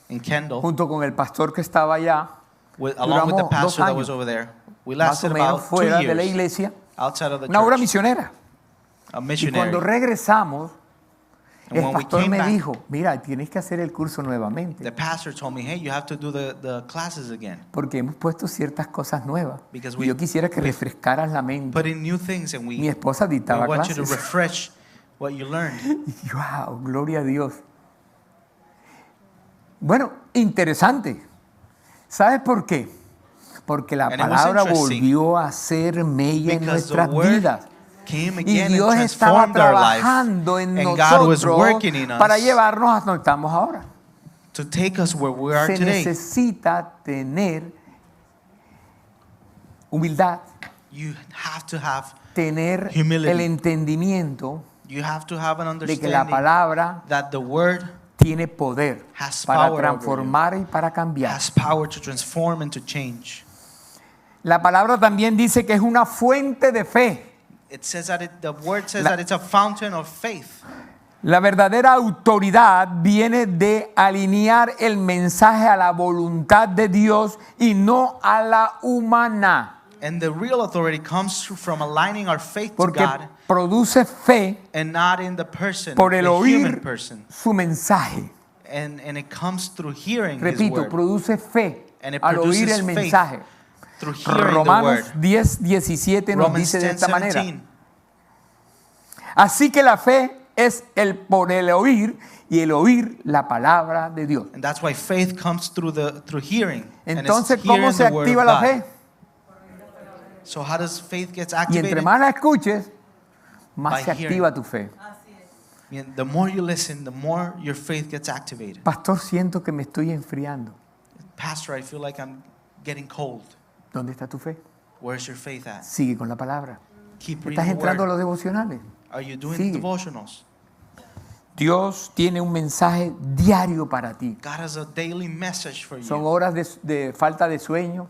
[SPEAKER 2] in Kendall,
[SPEAKER 1] junto con el pastor que estaba allá,
[SPEAKER 2] along with the
[SPEAKER 1] Duramos 2
[SPEAKER 2] pastor that
[SPEAKER 1] años,
[SPEAKER 2] was over there. We
[SPEAKER 1] más o
[SPEAKER 2] lasted
[SPEAKER 1] menos
[SPEAKER 2] about 2
[SPEAKER 1] fuera de la
[SPEAKER 2] years
[SPEAKER 1] iglesia,
[SPEAKER 2] outside of the
[SPEAKER 1] una obra
[SPEAKER 2] church.
[SPEAKER 1] misionera.
[SPEAKER 2] A
[SPEAKER 1] Y
[SPEAKER 2] missionary.
[SPEAKER 1] cuando regresamos,
[SPEAKER 2] And
[SPEAKER 1] el
[SPEAKER 2] when we
[SPEAKER 1] pastor
[SPEAKER 2] came
[SPEAKER 1] me
[SPEAKER 2] back,
[SPEAKER 1] dijo, mira, tienes que hacer el curso nuevamente,
[SPEAKER 2] the pastor told me, hey, you have to do the classes again.
[SPEAKER 1] porque hemos puesto ciertas cosas nuevas.
[SPEAKER 2] Because
[SPEAKER 1] Y yo quisiera que refrescaras la mente.
[SPEAKER 2] Put in new things and
[SPEAKER 1] Mi
[SPEAKER 2] we
[SPEAKER 1] esposa dictaba
[SPEAKER 2] want you to
[SPEAKER 1] clases.
[SPEAKER 2] refresh what you learned.
[SPEAKER 1] Y wow, gloria a Dios. Bueno, interesante. ¿Sabes por qué? Porque la
[SPEAKER 2] And it was
[SPEAKER 1] palabra
[SPEAKER 2] interesting
[SPEAKER 1] volvió a ser mella en
[SPEAKER 2] Because the
[SPEAKER 1] nuestras
[SPEAKER 2] word
[SPEAKER 1] vidas.
[SPEAKER 2] came
[SPEAKER 1] Y
[SPEAKER 2] again
[SPEAKER 1] Dios
[SPEAKER 2] and
[SPEAKER 1] estaba
[SPEAKER 2] transformed our life.
[SPEAKER 1] trabajando en
[SPEAKER 2] And God was
[SPEAKER 1] nosotros
[SPEAKER 2] working in us
[SPEAKER 1] para llevarnos a donde estamos ahora.
[SPEAKER 2] to take us where we are
[SPEAKER 1] Se
[SPEAKER 2] today.
[SPEAKER 1] necesita tener humildad,
[SPEAKER 2] You have to have
[SPEAKER 1] tener
[SPEAKER 2] Humility.
[SPEAKER 1] el entendimiento
[SPEAKER 2] you have to have an
[SPEAKER 1] de que la
[SPEAKER 2] understanding
[SPEAKER 1] palabra
[SPEAKER 2] that the word
[SPEAKER 1] tiene poder
[SPEAKER 2] has
[SPEAKER 1] para
[SPEAKER 2] power
[SPEAKER 1] transformar y para cambiar.
[SPEAKER 2] has power to transform and to change.
[SPEAKER 1] La palabra también dice que es una fuente de fe.
[SPEAKER 2] It says that the word says
[SPEAKER 1] La-
[SPEAKER 2] that it's a fountain of faith.
[SPEAKER 1] La verdadera autoridad viene de alinear el mensaje a la voluntad de Dios y no a la humana,
[SPEAKER 2] And the real authority comes from aligning our faith to
[SPEAKER 1] porque
[SPEAKER 2] God
[SPEAKER 1] produce fe
[SPEAKER 2] and not in the person,
[SPEAKER 1] por el
[SPEAKER 2] the human
[SPEAKER 1] oír
[SPEAKER 2] person.
[SPEAKER 1] su mensaje.
[SPEAKER 2] And it comes through hearing His
[SPEAKER 1] Repito,
[SPEAKER 2] word.
[SPEAKER 1] produce fe
[SPEAKER 2] And it
[SPEAKER 1] al oír
[SPEAKER 2] produces
[SPEAKER 1] el
[SPEAKER 2] faith
[SPEAKER 1] mensaje.
[SPEAKER 2] Through hearing
[SPEAKER 1] Romanos
[SPEAKER 2] the word.
[SPEAKER 1] 10:17 nos
[SPEAKER 2] Romans
[SPEAKER 1] dice de esta manera.
[SPEAKER 2] 10:17.
[SPEAKER 1] Así que la fe es el por el oír y el oír la palabra de Dios.
[SPEAKER 2] And that's why faith comes through hearing. And it's
[SPEAKER 1] Entonces, ¿cómo
[SPEAKER 2] hearing
[SPEAKER 1] se
[SPEAKER 2] the word
[SPEAKER 1] activa
[SPEAKER 2] of
[SPEAKER 1] la
[SPEAKER 2] God.
[SPEAKER 1] fe?
[SPEAKER 2] So how does faith get
[SPEAKER 1] Y entre
[SPEAKER 2] activated?
[SPEAKER 1] más la escuches, más
[SPEAKER 2] By
[SPEAKER 1] se
[SPEAKER 2] hearing.
[SPEAKER 1] activa tu fe.
[SPEAKER 2] The more you listen, the more your faith gets activated.
[SPEAKER 1] Pastor, siento que me estoy enfriando.
[SPEAKER 2] Pastor, I feel like I'm getting cold.
[SPEAKER 1] ¿Dónde está tu fe?
[SPEAKER 2] Where's your faith at?
[SPEAKER 1] Sigue con la palabra.
[SPEAKER 2] Keep
[SPEAKER 1] ¿Estás
[SPEAKER 2] reading the
[SPEAKER 1] entrando a
[SPEAKER 2] word.
[SPEAKER 1] los devocionales?
[SPEAKER 2] Are you doing
[SPEAKER 1] Sigue.
[SPEAKER 2] devotionals?
[SPEAKER 1] Dios tiene un mensaje diario para ti.
[SPEAKER 2] God has a daily message for
[SPEAKER 1] Son
[SPEAKER 2] you.
[SPEAKER 1] horas de falta de sueño,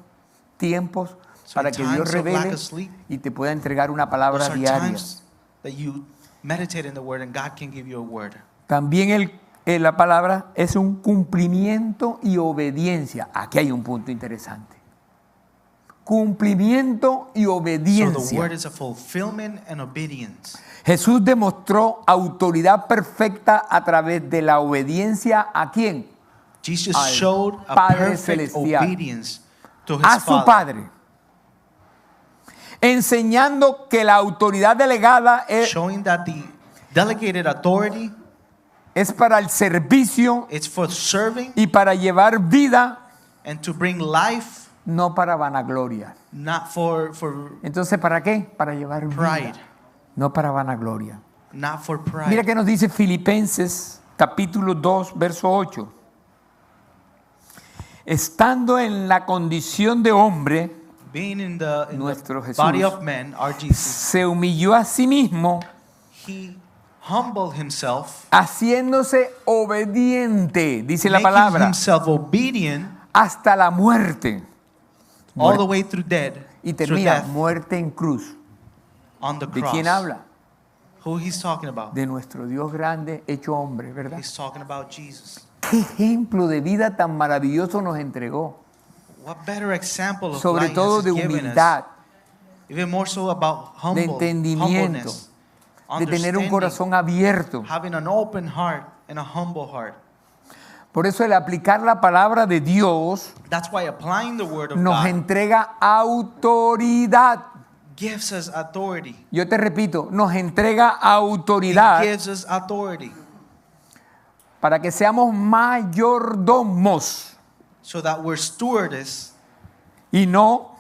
[SPEAKER 1] tiempos para que Dios
[SPEAKER 2] times of lack
[SPEAKER 1] revele
[SPEAKER 2] of sleep.
[SPEAKER 1] y te pueda entregar una palabra
[SPEAKER 2] Those are
[SPEAKER 1] diaria.
[SPEAKER 2] times that you meditate in the word and God can give you a word.
[SPEAKER 1] También la palabra es un cumplimiento y obediencia. Aquí hay un punto interesante. Cumplimiento y
[SPEAKER 2] So the
[SPEAKER 1] obediencia.
[SPEAKER 2] word is a fulfillment and obedience.
[SPEAKER 1] Jesús demostró autoridad perfecta a través de la obediencia ¿a quién?
[SPEAKER 2] Jesus
[SPEAKER 1] Al
[SPEAKER 2] showed a
[SPEAKER 1] Padre
[SPEAKER 2] perfect
[SPEAKER 1] Celestial.
[SPEAKER 2] obedience to his
[SPEAKER 1] A su
[SPEAKER 2] Father,
[SPEAKER 1] Padre. Enseñando que la autoridad delegada
[SPEAKER 2] showing that the delegated authority
[SPEAKER 1] es para el servicio
[SPEAKER 2] is for serving
[SPEAKER 1] y para llevar vida,
[SPEAKER 2] and to bring life,
[SPEAKER 1] no para vanagloria.
[SPEAKER 2] not for
[SPEAKER 1] Entonces, ¿para qué? Para llevar vida,
[SPEAKER 2] pride,
[SPEAKER 1] no para vanagloria.
[SPEAKER 2] not for pride.
[SPEAKER 1] Mira que nos dice Filipenses capítulo 2, verso 8. Estando en la condición de hombre,
[SPEAKER 2] Being in
[SPEAKER 1] Nuestro
[SPEAKER 2] the
[SPEAKER 1] Jesús
[SPEAKER 2] body of men, our Jesus,
[SPEAKER 1] se humilló a sí mismo,
[SPEAKER 2] he humbled himself,
[SPEAKER 1] haciéndose obediente, dice la
[SPEAKER 2] making
[SPEAKER 1] palabra,
[SPEAKER 2] himself obedient
[SPEAKER 1] hasta la muerte.
[SPEAKER 2] all the way through
[SPEAKER 1] Y
[SPEAKER 2] through
[SPEAKER 1] termina,
[SPEAKER 2] death
[SPEAKER 1] muerte en cruz.
[SPEAKER 2] on the
[SPEAKER 1] ¿De
[SPEAKER 2] cross.
[SPEAKER 1] quién habla?
[SPEAKER 2] Who he's talking about?
[SPEAKER 1] De nuestro Dios grande hecho hombre, ¿verdad?
[SPEAKER 2] He's talking about Jesus.
[SPEAKER 1] ¿Qué ejemplo de vida tan maravilloso nos entregó?
[SPEAKER 2] What better example of
[SPEAKER 1] Sobre
[SPEAKER 2] life
[SPEAKER 1] todo
[SPEAKER 2] has
[SPEAKER 1] de
[SPEAKER 2] he given
[SPEAKER 1] humildad,
[SPEAKER 2] us? Even more so about
[SPEAKER 1] de entendimiento,
[SPEAKER 2] humbleness,
[SPEAKER 1] de tener un
[SPEAKER 2] understanding,
[SPEAKER 1] corazón abierto.
[SPEAKER 2] having an open heart and a humble heart.
[SPEAKER 1] Por eso el aplicar la palabra de Dios
[SPEAKER 2] That's why applying the word of
[SPEAKER 1] nos
[SPEAKER 2] God
[SPEAKER 1] entrega autoridad.
[SPEAKER 2] gives us authority.
[SPEAKER 1] Yo te repito, nos entrega
[SPEAKER 2] It
[SPEAKER 1] autoridad
[SPEAKER 2] gives us authority
[SPEAKER 1] para que seamos mayordomos
[SPEAKER 2] so that we're stewardess
[SPEAKER 1] y no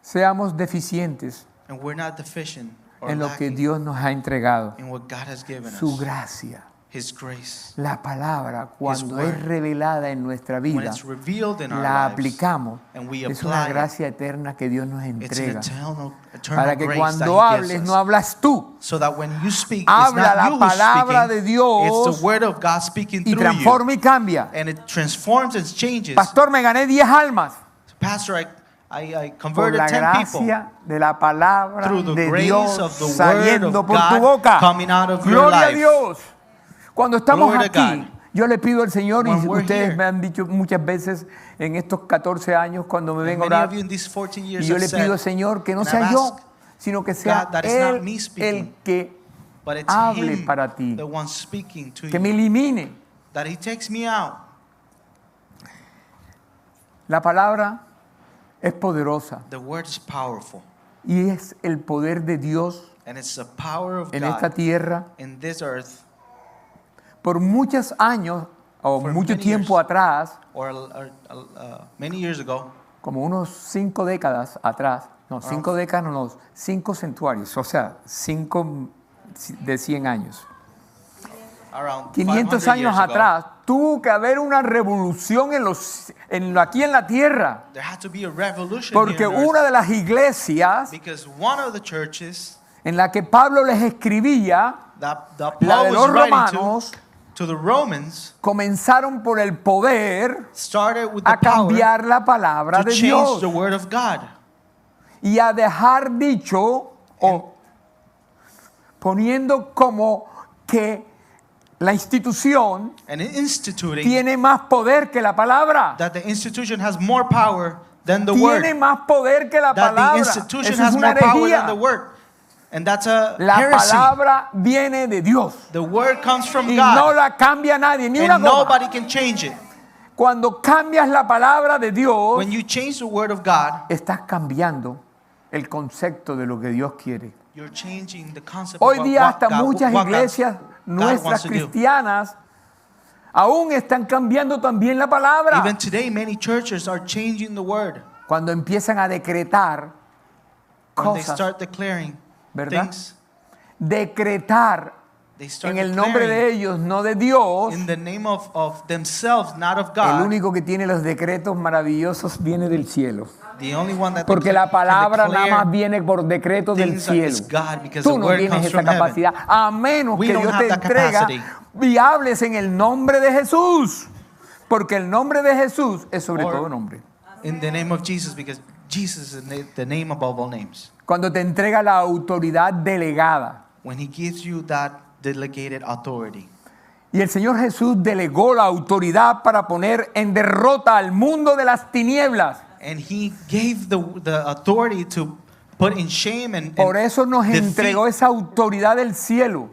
[SPEAKER 1] seamos deficientes
[SPEAKER 2] and we're not deficient or
[SPEAKER 1] en lo que
[SPEAKER 2] lacking
[SPEAKER 1] Dios nos ha entregado.
[SPEAKER 2] in what God has given
[SPEAKER 1] Su
[SPEAKER 2] us.
[SPEAKER 1] gracia,
[SPEAKER 2] His grace.
[SPEAKER 1] la palabra, cuando
[SPEAKER 2] word.
[SPEAKER 1] es revelada en nuestra
[SPEAKER 2] When
[SPEAKER 1] vida,
[SPEAKER 2] it's revealed in our
[SPEAKER 1] la
[SPEAKER 2] lives,
[SPEAKER 1] aplicamos.
[SPEAKER 2] and we
[SPEAKER 1] Es una
[SPEAKER 2] apply it,
[SPEAKER 1] gracia eterna que Dios nos
[SPEAKER 2] it's an
[SPEAKER 1] entrega.
[SPEAKER 2] eternal
[SPEAKER 1] Para que
[SPEAKER 2] grace
[SPEAKER 1] cuando
[SPEAKER 2] that He gives
[SPEAKER 1] hables,
[SPEAKER 2] us.
[SPEAKER 1] no hablas tú,
[SPEAKER 2] So that when you speak, it's
[SPEAKER 1] habla
[SPEAKER 2] not
[SPEAKER 1] la
[SPEAKER 2] you who's
[SPEAKER 1] palabra de
[SPEAKER 2] speaking,
[SPEAKER 1] Dios
[SPEAKER 2] it's the word of God speaking
[SPEAKER 1] y
[SPEAKER 2] through you.
[SPEAKER 1] transforma y cambia.
[SPEAKER 2] And it transforms and changes.
[SPEAKER 1] Pastor, me gané 10 almas
[SPEAKER 2] Pastor, I
[SPEAKER 1] por
[SPEAKER 2] converted
[SPEAKER 1] la
[SPEAKER 2] 10 people
[SPEAKER 1] gracia de la palabra
[SPEAKER 2] through the
[SPEAKER 1] de
[SPEAKER 2] grace
[SPEAKER 1] Dios
[SPEAKER 2] of the word
[SPEAKER 1] saliendo
[SPEAKER 2] of
[SPEAKER 1] por tu
[SPEAKER 2] God
[SPEAKER 1] boca.
[SPEAKER 2] coming out of your
[SPEAKER 1] Gloria a
[SPEAKER 2] life.
[SPEAKER 1] Dios. Cuando estamos
[SPEAKER 2] Glory to
[SPEAKER 1] aquí,
[SPEAKER 2] God.
[SPEAKER 1] yo le pido al Señor, y
[SPEAKER 2] When we're
[SPEAKER 1] ustedes
[SPEAKER 2] here,
[SPEAKER 1] me han dicho muchas veces en estos 14 años cuando me
[SPEAKER 2] And
[SPEAKER 1] ven a
[SPEAKER 2] many
[SPEAKER 1] orar,
[SPEAKER 2] of you in these 14
[SPEAKER 1] y
[SPEAKER 2] years
[SPEAKER 1] yo
[SPEAKER 2] have
[SPEAKER 1] le pido al
[SPEAKER 2] said,
[SPEAKER 1] Señor que no
[SPEAKER 2] and
[SPEAKER 1] sea
[SPEAKER 2] I've
[SPEAKER 1] yo,
[SPEAKER 2] asked
[SPEAKER 1] sino que sea
[SPEAKER 2] God that it's not
[SPEAKER 1] Él
[SPEAKER 2] me speaking,
[SPEAKER 1] el que
[SPEAKER 2] but it's
[SPEAKER 1] hable
[SPEAKER 2] Him,
[SPEAKER 1] para ti,
[SPEAKER 2] the one speaking to
[SPEAKER 1] que me
[SPEAKER 2] you,
[SPEAKER 1] elimine.
[SPEAKER 2] that He takes me out.
[SPEAKER 1] La palabra es poderosa
[SPEAKER 2] The word is powerful,
[SPEAKER 1] y es el poder de Dios
[SPEAKER 2] and it's the power of
[SPEAKER 1] en esta
[SPEAKER 2] God
[SPEAKER 1] tierra.
[SPEAKER 2] in this earth.
[SPEAKER 1] Por muchos años o
[SPEAKER 2] For
[SPEAKER 1] mucho
[SPEAKER 2] many
[SPEAKER 1] tiempo
[SPEAKER 2] years.
[SPEAKER 1] atrás,
[SPEAKER 2] Or many years ago,
[SPEAKER 1] como unos 5 décadas atrás, no, 5 décadas, no, 5 centurios, o sea, 5 de 100 años.
[SPEAKER 2] around
[SPEAKER 1] 500
[SPEAKER 2] 500
[SPEAKER 1] años
[SPEAKER 2] years ago,
[SPEAKER 1] atrás, tuvo que haber una revolución aquí en la tierra,
[SPEAKER 2] there had to be a revolution
[SPEAKER 1] porque
[SPEAKER 2] here on
[SPEAKER 1] una
[SPEAKER 2] earth,
[SPEAKER 1] de las iglesias
[SPEAKER 2] because one of the churches
[SPEAKER 1] en la que Pablo les escribía,
[SPEAKER 2] that
[SPEAKER 1] la
[SPEAKER 2] Paul
[SPEAKER 1] de
[SPEAKER 2] was
[SPEAKER 1] los
[SPEAKER 2] writing
[SPEAKER 1] romanos,
[SPEAKER 2] to the Romans,
[SPEAKER 1] comenzaron por el poder
[SPEAKER 2] started with the
[SPEAKER 1] a
[SPEAKER 2] power
[SPEAKER 1] cambiar la palabra
[SPEAKER 2] to
[SPEAKER 1] de
[SPEAKER 2] change
[SPEAKER 1] Dios
[SPEAKER 2] the word of God
[SPEAKER 1] y a dejar dicho o poniendo como que la institución
[SPEAKER 2] and instituting
[SPEAKER 1] tiene más poder que la palabra.
[SPEAKER 2] that the institution has more power than the
[SPEAKER 1] Tiene
[SPEAKER 2] word,
[SPEAKER 1] más poder que la
[SPEAKER 2] that the
[SPEAKER 1] palabra.
[SPEAKER 2] institution
[SPEAKER 1] Eso es
[SPEAKER 2] has
[SPEAKER 1] una
[SPEAKER 2] more power than
[SPEAKER 1] herejía.
[SPEAKER 2] the word, and that's a
[SPEAKER 1] La
[SPEAKER 2] heresy.
[SPEAKER 1] palabra viene de Dios
[SPEAKER 2] The word comes from
[SPEAKER 1] y no
[SPEAKER 2] God,
[SPEAKER 1] la cambia nadie, ni una
[SPEAKER 2] and
[SPEAKER 1] goma.
[SPEAKER 2] nobody can change it.
[SPEAKER 1] Cuando cambias la palabra de Dios,
[SPEAKER 2] When you change the word of God,
[SPEAKER 1] estás cambiando el concepto de lo que Dios quiere.
[SPEAKER 2] you're changing the concept
[SPEAKER 1] Hoy
[SPEAKER 2] of
[SPEAKER 1] día
[SPEAKER 2] what
[SPEAKER 1] hasta
[SPEAKER 2] God,
[SPEAKER 1] muchas
[SPEAKER 2] what
[SPEAKER 1] iglesias
[SPEAKER 2] God
[SPEAKER 1] nuestras
[SPEAKER 2] wants to do.
[SPEAKER 1] cristianas aún están cambiando también la palabra.
[SPEAKER 2] Even today, many churches are changing the word
[SPEAKER 1] Cuando empiezan a decretar
[SPEAKER 2] when they
[SPEAKER 1] cosas,
[SPEAKER 2] start declaring
[SPEAKER 1] ¿verdad?
[SPEAKER 2] things.
[SPEAKER 1] Decretar
[SPEAKER 2] They start
[SPEAKER 1] en el nombre de
[SPEAKER 2] declaring
[SPEAKER 1] ellos, no de Dios.
[SPEAKER 2] in the name of themselves, not of
[SPEAKER 1] El
[SPEAKER 2] God.
[SPEAKER 1] único que tiene los decretos maravillosos viene del cielo.
[SPEAKER 2] The only one that
[SPEAKER 1] Porque la palabra nada más viene por decreto del
[SPEAKER 2] things
[SPEAKER 1] cielo.
[SPEAKER 2] is God, because
[SPEAKER 1] Tú
[SPEAKER 2] the
[SPEAKER 1] no
[SPEAKER 2] word
[SPEAKER 1] tienes
[SPEAKER 2] comes
[SPEAKER 1] esa
[SPEAKER 2] from heaven.
[SPEAKER 1] capacidad, a menos
[SPEAKER 2] We
[SPEAKER 1] que
[SPEAKER 2] don't
[SPEAKER 1] Dios
[SPEAKER 2] have
[SPEAKER 1] te
[SPEAKER 2] that
[SPEAKER 1] entrega
[SPEAKER 2] capacity.
[SPEAKER 1] y hables en el nombre de Jesús. Porque el nombre de Jesús es sobre
[SPEAKER 2] Or-
[SPEAKER 1] todo nombre.
[SPEAKER 2] In the name of Jesus, because Jesus is the name above all names.
[SPEAKER 1] Cuando te entrega la autoridad delegada.
[SPEAKER 2] When He gives you that delegated authority.
[SPEAKER 1] Y el Señor Jesús delegó la autoridad para poner en derrota al mundo de las tinieblas.
[SPEAKER 2] And He gave the authority to put in shame and
[SPEAKER 1] Por eso nos
[SPEAKER 2] defeat
[SPEAKER 1] entregó esa autoridad del cielo.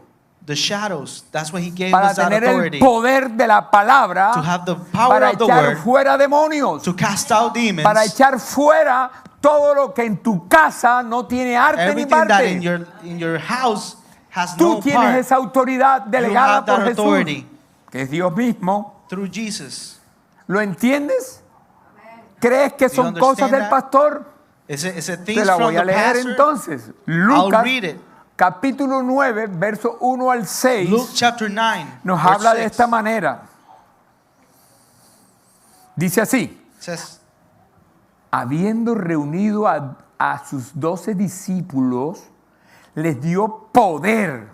[SPEAKER 2] the shadows. That's why He gave
[SPEAKER 1] Para
[SPEAKER 2] us that
[SPEAKER 1] tener el
[SPEAKER 2] authority.
[SPEAKER 1] poder de la palabra.
[SPEAKER 2] To have the power
[SPEAKER 1] Para
[SPEAKER 2] of the
[SPEAKER 1] echar
[SPEAKER 2] word.
[SPEAKER 1] fuera demonios.
[SPEAKER 2] To cast out demons.
[SPEAKER 1] Para echar fuera todo lo que en tu casa no tiene arte ni
[SPEAKER 2] Everything that
[SPEAKER 1] parte.
[SPEAKER 2] in your house has
[SPEAKER 1] Tú
[SPEAKER 2] no
[SPEAKER 1] tienes
[SPEAKER 2] part.
[SPEAKER 1] esa autoridad
[SPEAKER 2] You
[SPEAKER 1] delegada
[SPEAKER 2] have that
[SPEAKER 1] por Jesús,
[SPEAKER 2] authority
[SPEAKER 1] que es Dios mismo.
[SPEAKER 2] through Jesus.
[SPEAKER 1] ¿Lo entiendes? ¿Crees que
[SPEAKER 2] Do you
[SPEAKER 1] son cosas
[SPEAKER 2] understand
[SPEAKER 1] del
[SPEAKER 2] that?
[SPEAKER 1] pastor?
[SPEAKER 2] Is it
[SPEAKER 1] Te
[SPEAKER 2] things
[SPEAKER 1] la
[SPEAKER 2] from
[SPEAKER 1] voy a
[SPEAKER 2] the
[SPEAKER 1] leer
[SPEAKER 2] pastor?
[SPEAKER 1] entonces.
[SPEAKER 2] I'll
[SPEAKER 1] Lucas,
[SPEAKER 2] read it.
[SPEAKER 1] capítulo 9, verso 1 al 6,
[SPEAKER 2] Luke chapter 9.
[SPEAKER 1] nos
[SPEAKER 2] verse
[SPEAKER 1] habla de
[SPEAKER 2] 6.
[SPEAKER 1] esta manera. Dice así:
[SPEAKER 2] It says,
[SPEAKER 1] habiendo reunido a sus 12 discípulos, les dio poder.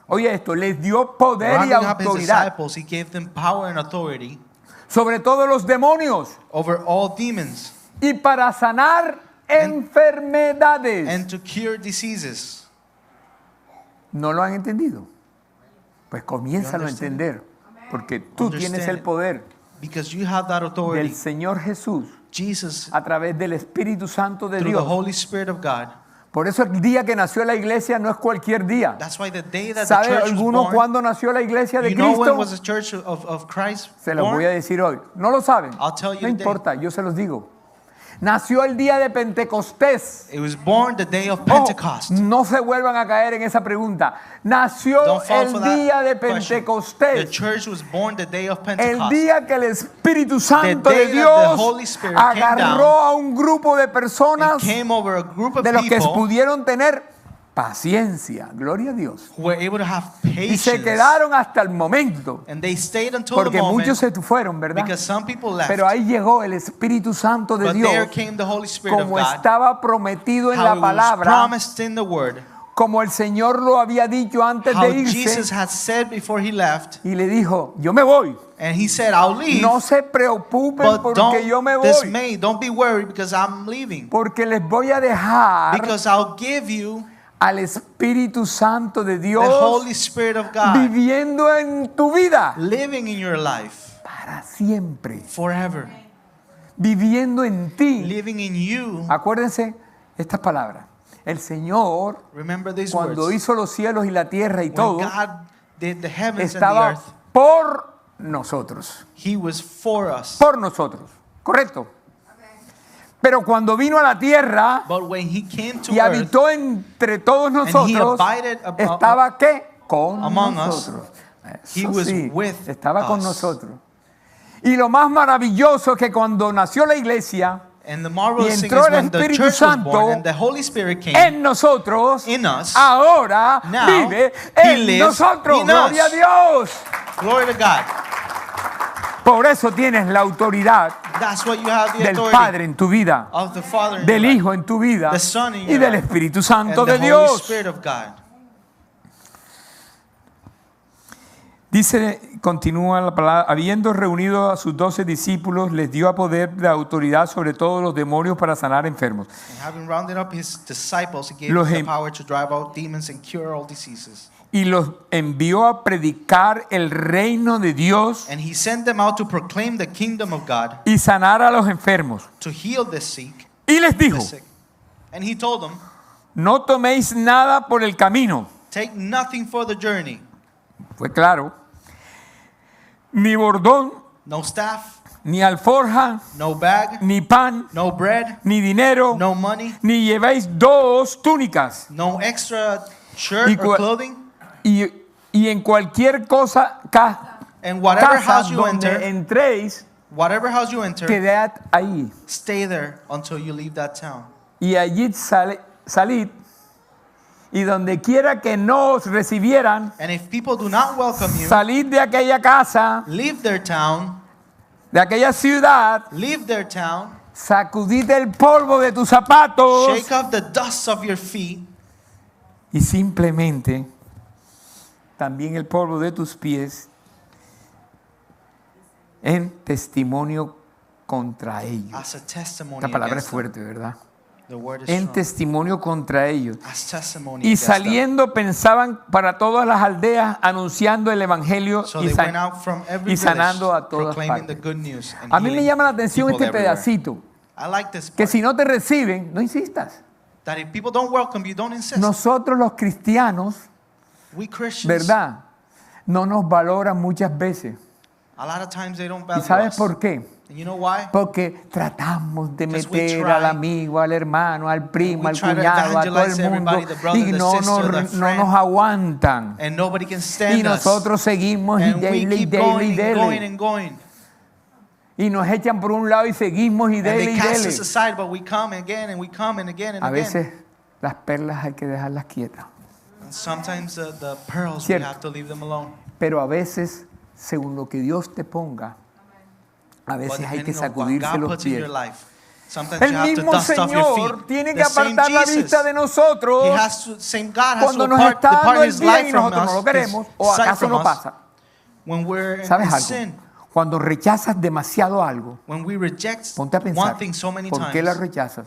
[SPEAKER 1] Oye esto, les dio poder y
[SPEAKER 2] rounding up his
[SPEAKER 1] autoridad
[SPEAKER 2] disciples, he gave them power and authority
[SPEAKER 1] sobre todos los demonios
[SPEAKER 2] over all demons
[SPEAKER 1] y para sanar enfermedades.
[SPEAKER 2] and to cure diseases.
[SPEAKER 1] ¿No lo han entendido? Pues comiénzalo a
[SPEAKER 2] You understand?
[SPEAKER 1] entender, porque tú
[SPEAKER 2] Understand
[SPEAKER 1] tienes el
[SPEAKER 2] it.
[SPEAKER 1] poder
[SPEAKER 2] Because you have that
[SPEAKER 1] del
[SPEAKER 2] authority.
[SPEAKER 1] Señor Jesús
[SPEAKER 2] Jesus,
[SPEAKER 1] a través del Espíritu Santo de
[SPEAKER 2] through the
[SPEAKER 1] Dios.
[SPEAKER 2] Holy Spirit of God.
[SPEAKER 1] Por eso el día que nació la iglesia no es cualquier día.
[SPEAKER 2] That's why the day that the
[SPEAKER 1] ¿Sabe
[SPEAKER 2] church was
[SPEAKER 1] alguno
[SPEAKER 2] born,
[SPEAKER 1] cuándo nació la iglesia de
[SPEAKER 2] you know when
[SPEAKER 1] Cristo?
[SPEAKER 2] was the church of Christ
[SPEAKER 1] Se los
[SPEAKER 2] born?
[SPEAKER 1] voy a decir hoy. ¿No lo saben?
[SPEAKER 2] I'll tell you
[SPEAKER 1] No
[SPEAKER 2] the day.
[SPEAKER 1] importa, yo se los digo. Nació el día de Pentecostés.
[SPEAKER 2] It was born the day of
[SPEAKER 1] Ojo,
[SPEAKER 2] Pentecost.
[SPEAKER 1] no se vuelvan a caer en esa pregunta. Nació
[SPEAKER 2] Don't fall
[SPEAKER 1] el
[SPEAKER 2] for that
[SPEAKER 1] día de
[SPEAKER 2] question. The
[SPEAKER 1] Pentecostés.
[SPEAKER 2] church was born the day of
[SPEAKER 1] El
[SPEAKER 2] Pentecost.
[SPEAKER 1] día que el Espíritu Santo
[SPEAKER 2] day
[SPEAKER 1] de
[SPEAKER 2] that the
[SPEAKER 1] Dios
[SPEAKER 2] Holy Spirit came
[SPEAKER 1] agarró
[SPEAKER 2] down
[SPEAKER 1] a un grupo de personas
[SPEAKER 2] It came over a group of
[SPEAKER 1] de los que
[SPEAKER 2] people
[SPEAKER 1] pudieron tener paciencia, gloria a Dios.
[SPEAKER 2] who were able to have
[SPEAKER 1] Y se
[SPEAKER 2] patience.
[SPEAKER 1] quedaron hasta el momento,
[SPEAKER 2] And they stayed until the
[SPEAKER 1] porque
[SPEAKER 2] moment
[SPEAKER 1] muchos se fueron, ¿verdad?
[SPEAKER 2] because some people left.
[SPEAKER 1] Pero ahí llegó el Espíritu Santo de
[SPEAKER 2] But there
[SPEAKER 1] Dios,
[SPEAKER 2] came the Holy Spirit of
[SPEAKER 1] como
[SPEAKER 2] God,
[SPEAKER 1] estaba prometido en
[SPEAKER 2] how
[SPEAKER 1] la
[SPEAKER 2] it was
[SPEAKER 1] palabra,
[SPEAKER 2] promised in the word,
[SPEAKER 1] como el Señor lo había dicho antes
[SPEAKER 2] how
[SPEAKER 1] de irse,
[SPEAKER 2] Jesus had said before he left.
[SPEAKER 1] y le dijo, yo me voy.
[SPEAKER 2] And he said, I'll leave,
[SPEAKER 1] No se preocupen
[SPEAKER 2] but
[SPEAKER 1] porque yo me
[SPEAKER 2] don't
[SPEAKER 1] voy.
[SPEAKER 2] dismay, don't be worried because I'm leaving.
[SPEAKER 1] Porque les voy a dejar
[SPEAKER 2] Because I'll give you
[SPEAKER 1] al Espíritu Santo de
[SPEAKER 2] the
[SPEAKER 1] Dios
[SPEAKER 2] Holy Spirit of God
[SPEAKER 1] viviendo en tu vida
[SPEAKER 2] living in your life
[SPEAKER 1] para siempre.
[SPEAKER 2] forever,
[SPEAKER 1] Viviendo en ti.
[SPEAKER 2] living in you.
[SPEAKER 1] Acuérdense estas palabras. El Señor,
[SPEAKER 2] Remember these
[SPEAKER 1] cuando
[SPEAKER 2] words.
[SPEAKER 1] hizo los cielos y la tierra y
[SPEAKER 2] When
[SPEAKER 1] todo,
[SPEAKER 2] God did the heavens and the
[SPEAKER 1] estaba
[SPEAKER 2] earth,
[SPEAKER 1] por nosotros.
[SPEAKER 2] He was for us.
[SPEAKER 1] Por nosotros. ¿Correcto? Pero cuando vino a la tierra
[SPEAKER 2] But when He came to
[SPEAKER 1] y
[SPEAKER 2] earth,
[SPEAKER 1] habitó entre todos
[SPEAKER 2] he
[SPEAKER 1] nosotros,
[SPEAKER 2] abided
[SPEAKER 1] estaba ¿qué? Con
[SPEAKER 2] among us.
[SPEAKER 1] nosotros.
[SPEAKER 2] He
[SPEAKER 1] Eso
[SPEAKER 2] was
[SPEAKER 1] sí,
[SPEAKER 2] with
[SPEAKER 1] estaba con
[SPEAKER 2] us.
[SPEAKER 1] nosotros. Y lo más maravilloso es que cuando nació la iglesia,
[SPEAKER 2] And the marvelous
[SPEAKER 1] y
[SPEAKER 2] thing
[SPEAKER 1] entró
[SPEAKER 2] is
[SPEAKER 1] el
[SPEAKER 2] when the
[SPEAKER 1] Espíritu
[SPEAKER 2] church was
[SPEAKER 1] Santo
[SPEAKER 2] born and the Holy Spirit came
[SPEAKER 1] en nosotros,
[SPEAKER 2] in us,
[SPEAKER 1] ahora
[SPEAKER 2] now
[SPEAKER 1] vive
[SPEAKER 2] He
[SPEAKER 1] en
[SPEAKER 2] lives
[SPEAKER 1] nosotros.
[SPEAKER 2] in
[SPEAKER 1] Gloria
[SPEAKER 2] us.
[SPEAKER 1] a Dios.
[SPEAKER 2] Glory to God.
[SPEAKER 1] Por eso tienes la autoridad
[SPEAKER 2] That's what you have the
[SPEAKER 1] del
[SPEAKER 2] authority
[SPEAKER 1] Padre en tu vida,
[SPEAKER 2] of the Father in
[SPEAKER 1] del
[SPEAKER 2] your life,
[SPEAKER 1] Hijo en tu vida
[SPEAKER 2] the Son in
[SPEAKER 1] y
[SPEAKER 2] your
[SPEAKER 1] del
[SPEAKER 2] life,
[SPEAKER 1] Espíritu Santo
[SPEAKER 2] and the
[SPEAKER 1] de
[SPEAKER 2] Holy
[SPEAKER 1] Dios.
[SPEAKER 2] Spirit of God.
[SPEAKER 1] Dice, continúa la palabra, habiendo reunido a sus 12 discípulos, les dio a poder de autoridad sobre todos los demonios para sanar enfermos.
[SPEAKER 2] And having rounded up His disciples, He gave
[SPEAKER 1] Los
[SPEAKER 2] them the
[SPEAKER 1] em-
[SPEAKER 2] power to drive out demons and cure all diseases.
[SPEAKER 1] Y los envió a predicar el reino de Dios
[SPEAKER 2] And He sent them out to proclaim the kingdom of God,
[SPEAKER 1] y sanar a los enfermos.
[SPEAKER 2] to heal the sick.
[SPEAKER 1] Y les dijo,
[SPEAKER 2] The sick. And He told them,
[SPEAKER 1] no toméis nada por el camino.
[SPEAKER 2] take nothing for the journey.
[SPEAKER 1] Fue claro. Ni bordón,
[SPEAKER 2] No staff,
[SPEAKER 1] ni alforja,
[SPEAKER 2] no bag,
[SPEAKER 1] ni pan,
[SPEAKER 2] no bread,
[SPEAKER 1] ni dinero,
[SPEAKER 2] no money,
[SPEAKER 1] ni llevéis 2 túnicas.
[SPEAKER 2] no extra shirt
[SPEAKER 1] Y
[SPEAKER 2] or clothing.
[SPEAKER 1] Y en cualquier cosa,
[SPEAKER 2] And whatever
[SPEAKER 1] casa
[SPEAKER 2] house you
[SPEAKER 1] donde
[SPEAKER 2] enter,
[SPEAKER 1] entréis,
[SPEAKER 2] whatever house you enter,
[SPEAKER 1] quedad ahí.
[SPEAKER 2] stay there until you leave that town.
[SPEAKER 1] Y allí salid. Y donde quiera que no os recibieran,
[SPEAKER 2] And if people do not welcome you,
[SPEAKER 1] salid de aquella casa,
[SPEAKER 2] leave their town,
[SPEAKER 1] de aquella ciudad,
[SPEAKER 2] leave their town,
[SPEAKER 1] sacudid el polvo de tus zapatos
[SPEAKER 2] shake off the dust of your feet,
[SPEAKER 1] y simplemente también el polvo de tus pies en testimonio contra ellos.
[SPEAKER 2] as a testimony
[SPEAKER 1] Esta palabra es
[SPEAKER 2] against them.
[SPEAKER 1] fuerte, ¿verdad?
[SPEAKER 2] The word is
[SPEAKER 1] En
[SPEAKER 2] strong.
[SPEAKER 1] testimonio contra ellos.
[SPEAKER 2] As testimony
[SPEAKER 1] Y
[SPEAKER 2] against them.
[SPEAKER 1] saliendo pensaban para todas las aldeas anunciando el evangelio
[SPEAKER 2] So
[SPEAKER 1] y,
[SPEAKER 2] they went out from every
[SPEAKER 1] y sanando
[SPEAKER 2] village,
[SPEAKER 1] a todas
[SPEAKER 2] proclaiming the
[SPEAKER 1] partes.
[SPEAKER 2] good news and
[SPEAKER 1] A mí me
[SPEAKER 2] healing
[SPEAKER 1] llama la atención
[SPEAKER 2] people
[SPEAKER 1] este
[SPEAKER 2] everywhere.
[SPEAKER 1] pedacito,
[SPEAKER 2] I like this
[SPEAKER 1] que
[SPEAKER 2] part,
[SPEAKER 1] si no te reciben, no insistas.
[SPEAKER 2] that if people don't welcome you, don't insist.
[SPEAKER 1] Nosotros los cristianos,
[SPEAKER 2] We Christians,
[SPEAKER 1] ¿verdad? No nos valoran muchas veces.
[SPEAKER 2] a lot of times they don't
[SPEAKER 1] ¿Y
[SPEAKER 2] value
[SPEAKER 1] sabes
[SPEAKER 2] us.
[SPEAKER 1] por qué?
[SPEAKER 2] And you know why?
[SPEAKER 1] Porque tratamos de
[SPEAKER 2] Because we
[SPEAKER 1] meter
[SPEAKER 2] try.
[SPEAKER 1] al amigo, al hermano, al primo,
[SPEAKER 2] We
[SPEAKER 1] al
[SPEAKER 2] try to
[SPEAKER 1] cuñado, a todo
[SPEAKER 2] evangelize
[SPEAKER 1] el mundo
[SPEAKER 2] everybody, the brother,
[SPEAKER 1] y
[SPEAKER 2] the
[SPEAKER 1] no
[SPEAKER 2] sister, the
[SPEAKER 1] no
[SPEAKER 2] friend.
[SPEAKER 1] nos aguantan.
[SPEAKER 2] And nobody can
[SPEAKER 1] Y
[SPEAKER 2] stand us.
[SPEAKER 1] nosotros seguimos y
[SPEAKER 2] And we
[SPEAKER 1] dele, y
[SPEAKER 2] keep
[SPEAKER 1] dele,
[SPEAKER 2] going
[SPEAKER 1] y
[SPEAKER 2] and going
[SPEAKER 1] dele.
[SPEAKER 2] and going.
[SPEAKER 1] Y nos echan por un lado y seguimos y
[SPEAKER 2] And
[SPEAKER 1] dele
[SPEAKER 2] they
[SPEAKER 1] y
[SPEAKER 2] cast
[SPEAKER 1] dele.
[SPEAKER 2] us aside, but we come again and we come and again and
[SPEAKER 1] A
[SPEAKER 2] again.
[SPEAKER 1] veces las perlas hay que dejarlas quietas.
[SPEAKER 2] And sometimes the pearls,
[SPEAKER 1] Cierto.
[SPEAKER 2] we have to leave them alone.
[SPEAKER 1] Pero a veces, según lo que Dios te ponga, a
[SPEAKER 2] But
[SPEAKER 1] veces hay que
[SPEAKER 2] depending on what
[SPEAKER 1] sacudirse
[SPEAKER 2] God
[SPEAKER 1] los
[SPEAKER 2] puts in your
[SPEAKER 1] pies.
[SPEAKER 2] life, sometimes you
[SPEAKER 1] El
[SPEAKER 2] have to
[SPEAKER 1] mismo
[SPEAKER 2] dust off your
[SPEAKER 1] Señor
[SPEAKER 2] feet.
[SPEAKER 1] tiene
[SPEAKER 2] The
[SPEAKER 1] que
[SPEAKER 2] same
[SPEAKER 1] apartar la
[SPEAKER 2] Jesus,
[SPEAKER 1] vista de nosotros
[SPEAKER 2] He has to, same God has
[SPEAKER 1] cuando
[SPEAKER 2] to
[SPEAKER 1] nos está
[SPEAKER 2] depart
[SPEAKER 1] dando el
[SPEAKER 2] His
[SPEAKER 1] bien
[SPEAKER 2] light
[SPEAKER 1] y
[SPEAKER 2] from
[SPEAKER 1] nosotros no lo
[SPEAKER 2] us,
[SPEAKER 1] queremos.
[SPEAKER 2] His
[SPEAKER 1] ¿O
[SPEAKER 2] sight
[SPEAKER 1] acaso
[SPEAKER 2] from
[SPEAKER 1] no
[SPEAKER 2] us,
[SPEAKER 1] pasa?
[SPEAKER 2] when we're
[SPEAKER 1] ¿Sabes
[SPEAKER 2] in
[SPEAKER 1] algo?
[SPEAKER 2] sin.
[SPEAKER 1] Cuando rechazas demasiado algo,
[SPEAKER 2] When we reject
[SPEAKER 1] ponte a pensar,
[SPEAKER 2] one thing so many
[SPEAKER 1] ¿por qué la
[SPEAKER 2] times,
[SPEAKER 1] rechazas?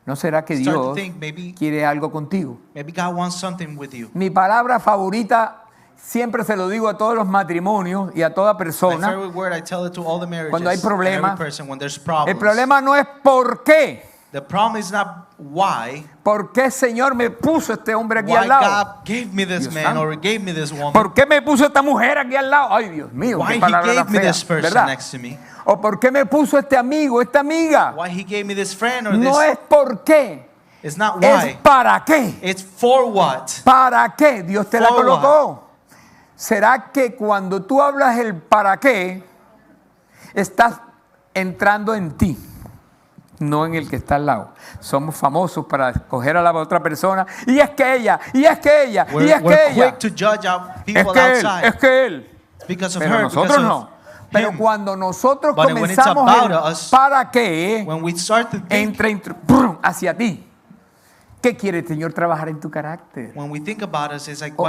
[SPEAKER 1] ¿No será que
[SPEAKER 2] start to
[SPEAKER 1] Dios
[SPEAKER 2] think maybe
[SPEAKER 1] quiere algo contigo?
[SPEAKER 2] God wants something with you.
[SPEAKER 1] Mi palabra favorita, siempre se lo digo a todos los matrimonios y a toda
[SPEAKER 2] My
[SPEAKER 1] persona.
[SPEAKER 2] favorite word, I tell it to all the marriages,
[SPEAKER 1] Cuando hay
[SPEAKER 2] and every
[SPEAKER 1] problemas,
[SPEAKER 2] person, when there's
[SPEAKER 1] El
[SPEAKER 2] problems.
[SPEAKER 1] problema no es por qué.
[SPEAKER 2] The problem is not why.
[SPEAKER 1] ¿Por qué, Señor, me puso este hombre aquí
[SPEAKER 2] Why
[SPEAKER 1] al lado?
[SPEAKER 2] God gave me this
[SPEAKER 1] Dios
[SPEAKER 2] man
[SPEAKER 1] santo.
[SPEAKER 2] or gave me this woman.
[SPEAKER 1] ¿Por qué me puso esta mujer aquí al lado? Ay, Dios mío,
[SPEAKER 2] Why
[SPEAKER 1] qué
[SPEAKER 2] He
[SPEAKER 1] palabra
[SPEAKER 2] gave
[SPEAKER 1] tan
[SPEAKER 2] me
[SPEAKER 1] fea,
[SPEAKER 2] this person
[SPEAKER 1] ¿verdad?
[SPEAKER 2] next to me.
[SPEAKER 1] ¿O por qué me puso este amigo, esta amiga?
[SPEAKER 2] Why He gave me this friend or
[SPEAKER 1] No
[SPEAKER 2] this.
[SPEAKER 1] es por qué,
[SPEAKER 2] It's not
[SPEAKER 1] es
[SPEAKER 2] why.
[SPEAKER 1] para qué.
[SPEAKER 2] It's for what.
[SPEAKER 1] ¿Para qué Dios te la
[SPEAKER 2] For
[SPEAKER 1] colocó? ¿Será que cuando tú hablas el para qué, estás entrando en ti, no en el que está al lado? Somos famosos para escoger a la otra persona. Y es que ella, y es que ella, y es
[SPEAKER 2] We're
[SPEAKER 1] que ella.
[SPEAKER 2] quick to judge out
[SPEAKER 1] Es
[SPEAKER 2] people
[SPEAKER 1] que él,
[SPEAKER 2] outside.
[SPEAKER 1] es que él.
[SPEAKER 2] It's because of
[SPEAKER 1] Pero
[SPEAKER 2] her,
[SPEAKER 1] nosotros
[SPEAKER 2] because
[SPEAKER 1] no.
[SPEAKER 2] of
[SPEAKER 1] Pero
[SPEAKER 2] him.
[SPEAKER 1] cuando nosotros
[SPEAKER 2] But when it's
[SPEAKER 1] comenzamos
[SPEAKER 2] about
[SPEAKER 1] el
[SPEAKER 2] us,
[SPEAKER 1] para qué,
[SPEAKER 2] When we start to think,
[SPEAKER 1] entra ¡brum! Hacia ti. ¿Qué quiere el Señor trabajar en tu carácter?
[SPEAKER 2] When we think about us, it's like
[SPEAKER 1] ¿Qué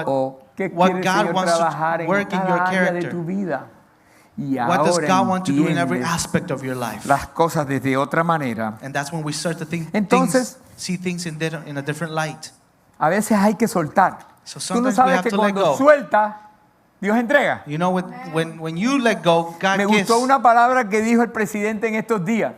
[SPEAKER 2] what
[SPEAKER 1] quiere el
[SPEAKER 2] God
[SPEAKER 1] Señor
[SPEAKER 2] wants
[SPEAKER 1] trabajar
[SPEAKER 2] to
[SPEAKER 1] en
[SPEAKER 2] work in your
[SPEAKER 1] cada área de
[SPEAKER 2] character.
[SPEAKER 1] tu vida? Y
[SPEAKER 2] What does
[SPEAKER 1] ahora
[SPEAKER 2] God want to do in every
[SPEAKER 1] entiendes
[SPEAKER 2] aspect of your life?
[SPEAKER 1] las cosas desde otra manera.
[SPEAKER 2] And that's when we start to think
[SPEAKER 1] Entonces,
[SPEAKER 2] see things in a different light.
[SPEAKER 1] A veces hay que soltar.
[SPEAKER 2] So
[SPEAKER 1] Tú no
[SPEAKER 2] sometimes we
[SPEAKER 1] sabes
[SPEAKER 2] have
[SPEAKER 1] que
[SPEAKER 2] to let
[SPEAKER 1] cuando
[SPEAKER 2] go.
[SPEAKER 1] sueltas, Dios entrega.
[SPEAKER 2] You know, when you let go, God
[SPEAKER 1] Me
[SPEAKER 2] gives.
[SPEAKER 1] gustó una palabra que dijo el presidente en estos días,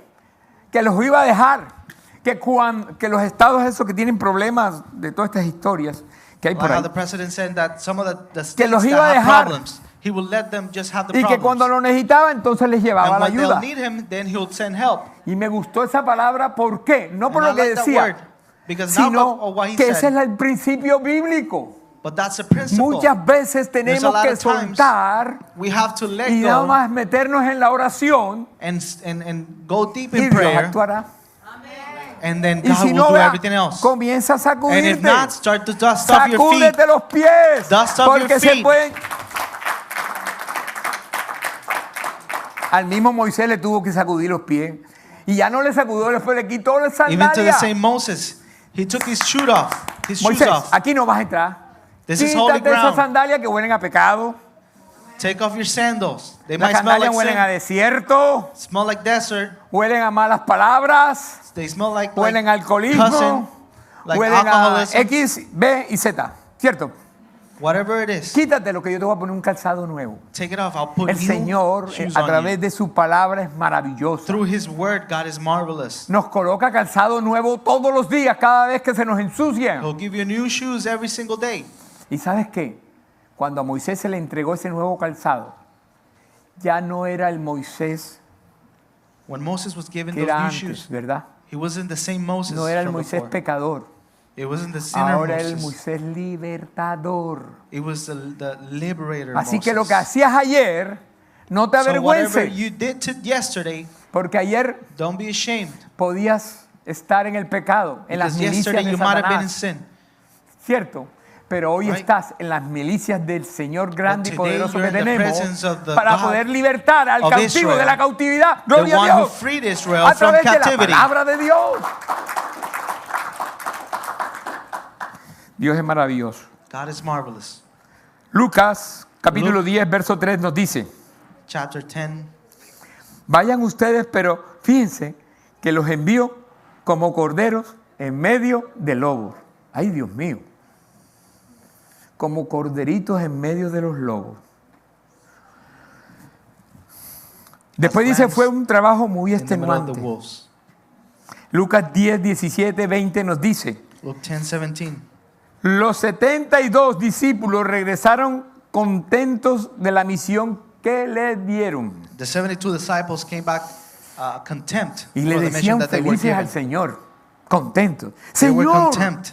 [SPEAKER 1] que los iba a dejar, que los estados esos que tienen problemas de todas estas historias que hay por
[SPEAKER 2] Like how
[SPEAKER 1] ahí,
[SPEAKER 2] the president said that some of the
[SPEAKER 1] que
[SPEAKER 2] states
[SPEAKER 1] los
[SPEAKER 2] that
[SPEAKER 1] iba a
[SPEAKER 2] have
[SPEAKER 1] dejar.
[SPEAKER 2] problems, he will let them just have the
[SPEAKER 1] y que cuando
[SPEAKER 2] problems.
[SPEAKER 1] lo necesitaba entonces les llevaba
[SPEAKER 2] And
[SPEAKER 1] la
[SPEAKER 2] when they'll
[SPEAKER 1] ayuda.
[SPEAKER 2] need him, then he'll send help.
[SPEAKER 1] Y me gustó esa palabra, ¿por qué? No por
[SPEAKER 2] And
[SPEAKER 1] lo
[SPEAKER 2] I
[SPEAKER 1] que
[SPEAKER 2] like that word,
[SPEAKER 1] decía,
[SPEAKER 2] because not
[SPEAKER 1] sino
[SPEAKER 2] of what he
[SPEAKER 1] que ese
[SPEAKER 2] said,
[SPEAKER 1] es el principio bíblico.
[SPEAKER 2] but that's the principle.
[SPEAKER 1] Muchas veces
[SPEAKER 2] There's a
[SPEAKER 1] tenemos
[SPEAKER 2] lot
[SPEAKER 1] que
[SPEAKER 2] of times
[SPEAKER 1] soltar
[SPEAKER 2] we have to let
[SPEAKER 1] y nada
[SPEAKER 2] go
[SPEAKER 1] más meternos en la oración
[SPEAKER 2] and go deep
[SPEAKER 1] y
[SPEAKER 2] in
[SPEAKER 1] Dios
[SPEAKER 2] prayer,
[SPEAKER 1] actuará.
[SPEAKER 2] and then
[SPEAKER 1] Y
[SPEAKER 2] God
[SPEAKER 1] si
[SPEAKER 2] will
[SPEAKER 1] no,
[SPEAKER 2] do
[SPEAKER 1] vea,
[SPEAKER 2] everything else.
[SPEAKER 1] comienza a
[SPEAKER 2] And if
[SPEAKER 1] sacudirte.
[SPEAKER 2] not, start to dust off your feet.
[SPEAKER 1] Sacúdete los pies.
[SPEAKER 2] Dust off your
[SPEAKER 1] Porque se
[SPEAKER 2] feet.
[SPEAKER 1] pueden. Al mismo Moisés le tuvo que sacudir los pies. Y ya no le sacudió, después le quitó las
[SPEAKER 2] Even to the
[SPEAKER 1] sandalias.
[SPEAKER 2] same Moses, he took his shoes off.
[SPEAKER 1] Moisés, aquí no vas a entrar.
[SPEAKER 2] This is holy
[SPEAKER 1] Quítate esas
[SPEAKER 2] ground.
[SPEAKER 1] sandalias que huelen a pecado.
[SPEAKER 2] Take off your sandals. They
[SPEAKER 1] Las
[SPEAKER 2] might smell
[SPEAKER 1] sandalias
[SPEAKER 2] like
[SPEAKER 1] huelen a
[SPEAKER 2] sin,
[SPEAKER 1] desierto.
[SPEAKER 2] smell like desert.
[SPEAKER 1] Huelen a malas palabras.
[SPEAKER 2] They smell like
[SPEAKER 1] Huelen a alcoholismo.
[SPEAKER 2] cussing, like
[SPEAKER 1] Huelen a
[SPEAKER 2] alcoholism.
[SPEAKER 1] X, B y Z. ¿Cierto?
[SPEAKER 2] Whatever it is,
[SPEAKER 1] Quítate lo que yo te voy a poner un calzado nuevo.
[SPEAKER 2] take it off. I'll put
[SPEAKER 1] El
[SPEAKER 2] new
[SPEAKER 1] Señor,
[SPEAKER 2] shoes
[SPEAKER 1] a
[SPEAKER 2] on
[SPEAKER 1] través
[SPEAKER 2] you.
[SPEAKER 1] de su palabra, es maravilloso.
[SPEAKER 2] Through His Word, God is marvelous.
[SPEAKER 1] Nos coloca calzado nuevo todos los días, cada vez que se nos ensucian.
[SPEAKER 2] He'll give you new shoes every single day.
[SPEAKER 1] ¿Y sabes qué? Cuando a Moisés se le entregó ese nuevo calzado, ya no era el Moisés
[SPEAKER 2] When Moses was given
[SPEAKER 1] que
[SPEAKER 2] those
[SPEAKER 1] era
[SPEAKER 2] new
[SPEAKER 1] antes,
[SPEAKER 2] shoes,
[SPEAKER 1] ¿verdad?
[SPEAKER 2] he wasn't the same Moses
[SPEAKER 1] No era el
[SPEAKER 2] from
[SPEAKER 1] Moisés
[SPEAKER 2] before.
[SPEAKER 1] pecador.
[SPEAKER 2] It wasn't the sinner
[SPEAKER 1] Ahora era el
[SPEAKER 2] Moses.
[SPEAKER 1] Moisés libertador.
[SPEAKER 2] It was the liberator
[SPEAKER 1] Así
[SPEAKER 2] Moses.
[SPEAKER 1] que lo que hacías ayer, no te
[SPEAKER 2] So whatever
[SPEAKER 1] avergüences,
[SPEAKER 2] you did yesterday,
[SPEAKER 1] porque ayer
[SPEAKER 2] don't be ashamed.
[SPEAKER 1] podías estar en el pecado, en las
[SPEAKER 2] Because
[SPEAKER 1] milicias
[SPEAKER 2] yesterday
[SPEAKER 1] de
[SPEAKER 2] you might have been in
[SPEAKER 1] Satanás,
[SPEAKER 2] sin.
[SPEAKER 1] ¿cierto? Pero hoy
[SPEAKER 2] Right.
[SPEAKER 1] estás en las milicias del Señor grande y
[SPEAKER 2] But today
[SPEAKER 1] poderoso
[SPEAKER 2] you're
[SPEAKER 1] que
[SPEAKER 2] in the
[SPEAKER 1] tenemos
[SPEAKER 2] presence of the
[SPEAKER 1] para
[SPEAKER 2] God
[SPEAKER 1] poder libertar al
[SPEAKER 2] of
[SPEAKER 1] cautivo
[SPEAKER 2] Israel,
[SPEAKER 1] de la cautividad.
[SPEAKER 2] The
[SPEAKER 1] Gloria a
[SPEAKER 2] one who
[SPEAKER 1] Dios.
[SPEAKER 2] freed Israel
[SPEAKER 1] A
[SPEAKER 2] from
[SPEAKER 1] través de la
[SPEAKER 2] captivity.
[SPEAKER 1] palabra de Dios. Dios es maravilloso.
[SPEAKER 2] God is marvelous.
[SPEAKER 1] Lucas capítulo 10, verso 3 nos dice,
[SPEAKER 2] Chapter 10.
[SPEAKER 1] vayan ustedes, pero fíjense que los envío como corderos en medio de lobos. Ay, Dios mío. Como corderitos en medio de los lobos. Después dice,
[SPEAKER 2] lambs
[SPEAKER 1] fue un trabajo muy
[SPEAKER 2] In the middle of the
[SPEAKER 1] extenuante.
[SPEAKER 2] wolves.
[SPEAKER 1] Lucas 10, 17, 20 nos dice,
[SPEAKER 2] Luke 10:17.
[SPEAKER 1] los 72 discípulos regresaron contentos de la misión que les dieron.
[SPEAKER 2] The 72 disciples came back contempt
[SPEAKER 1] Y
[SPEAKER 2] for
[SPEAKER 1] le
[SPEAKER 2] the mission
[SPEAKER 1] decían
[SPEAKER 2] that they were
[SPEAKER 1] felices al
[SPEAKER 2] given.
[SPEAKER 1] Señor, contentos.
[SPEAKER 2] They were
[SPEAKER 1] Señor,
[SPEAKER 2] contempt.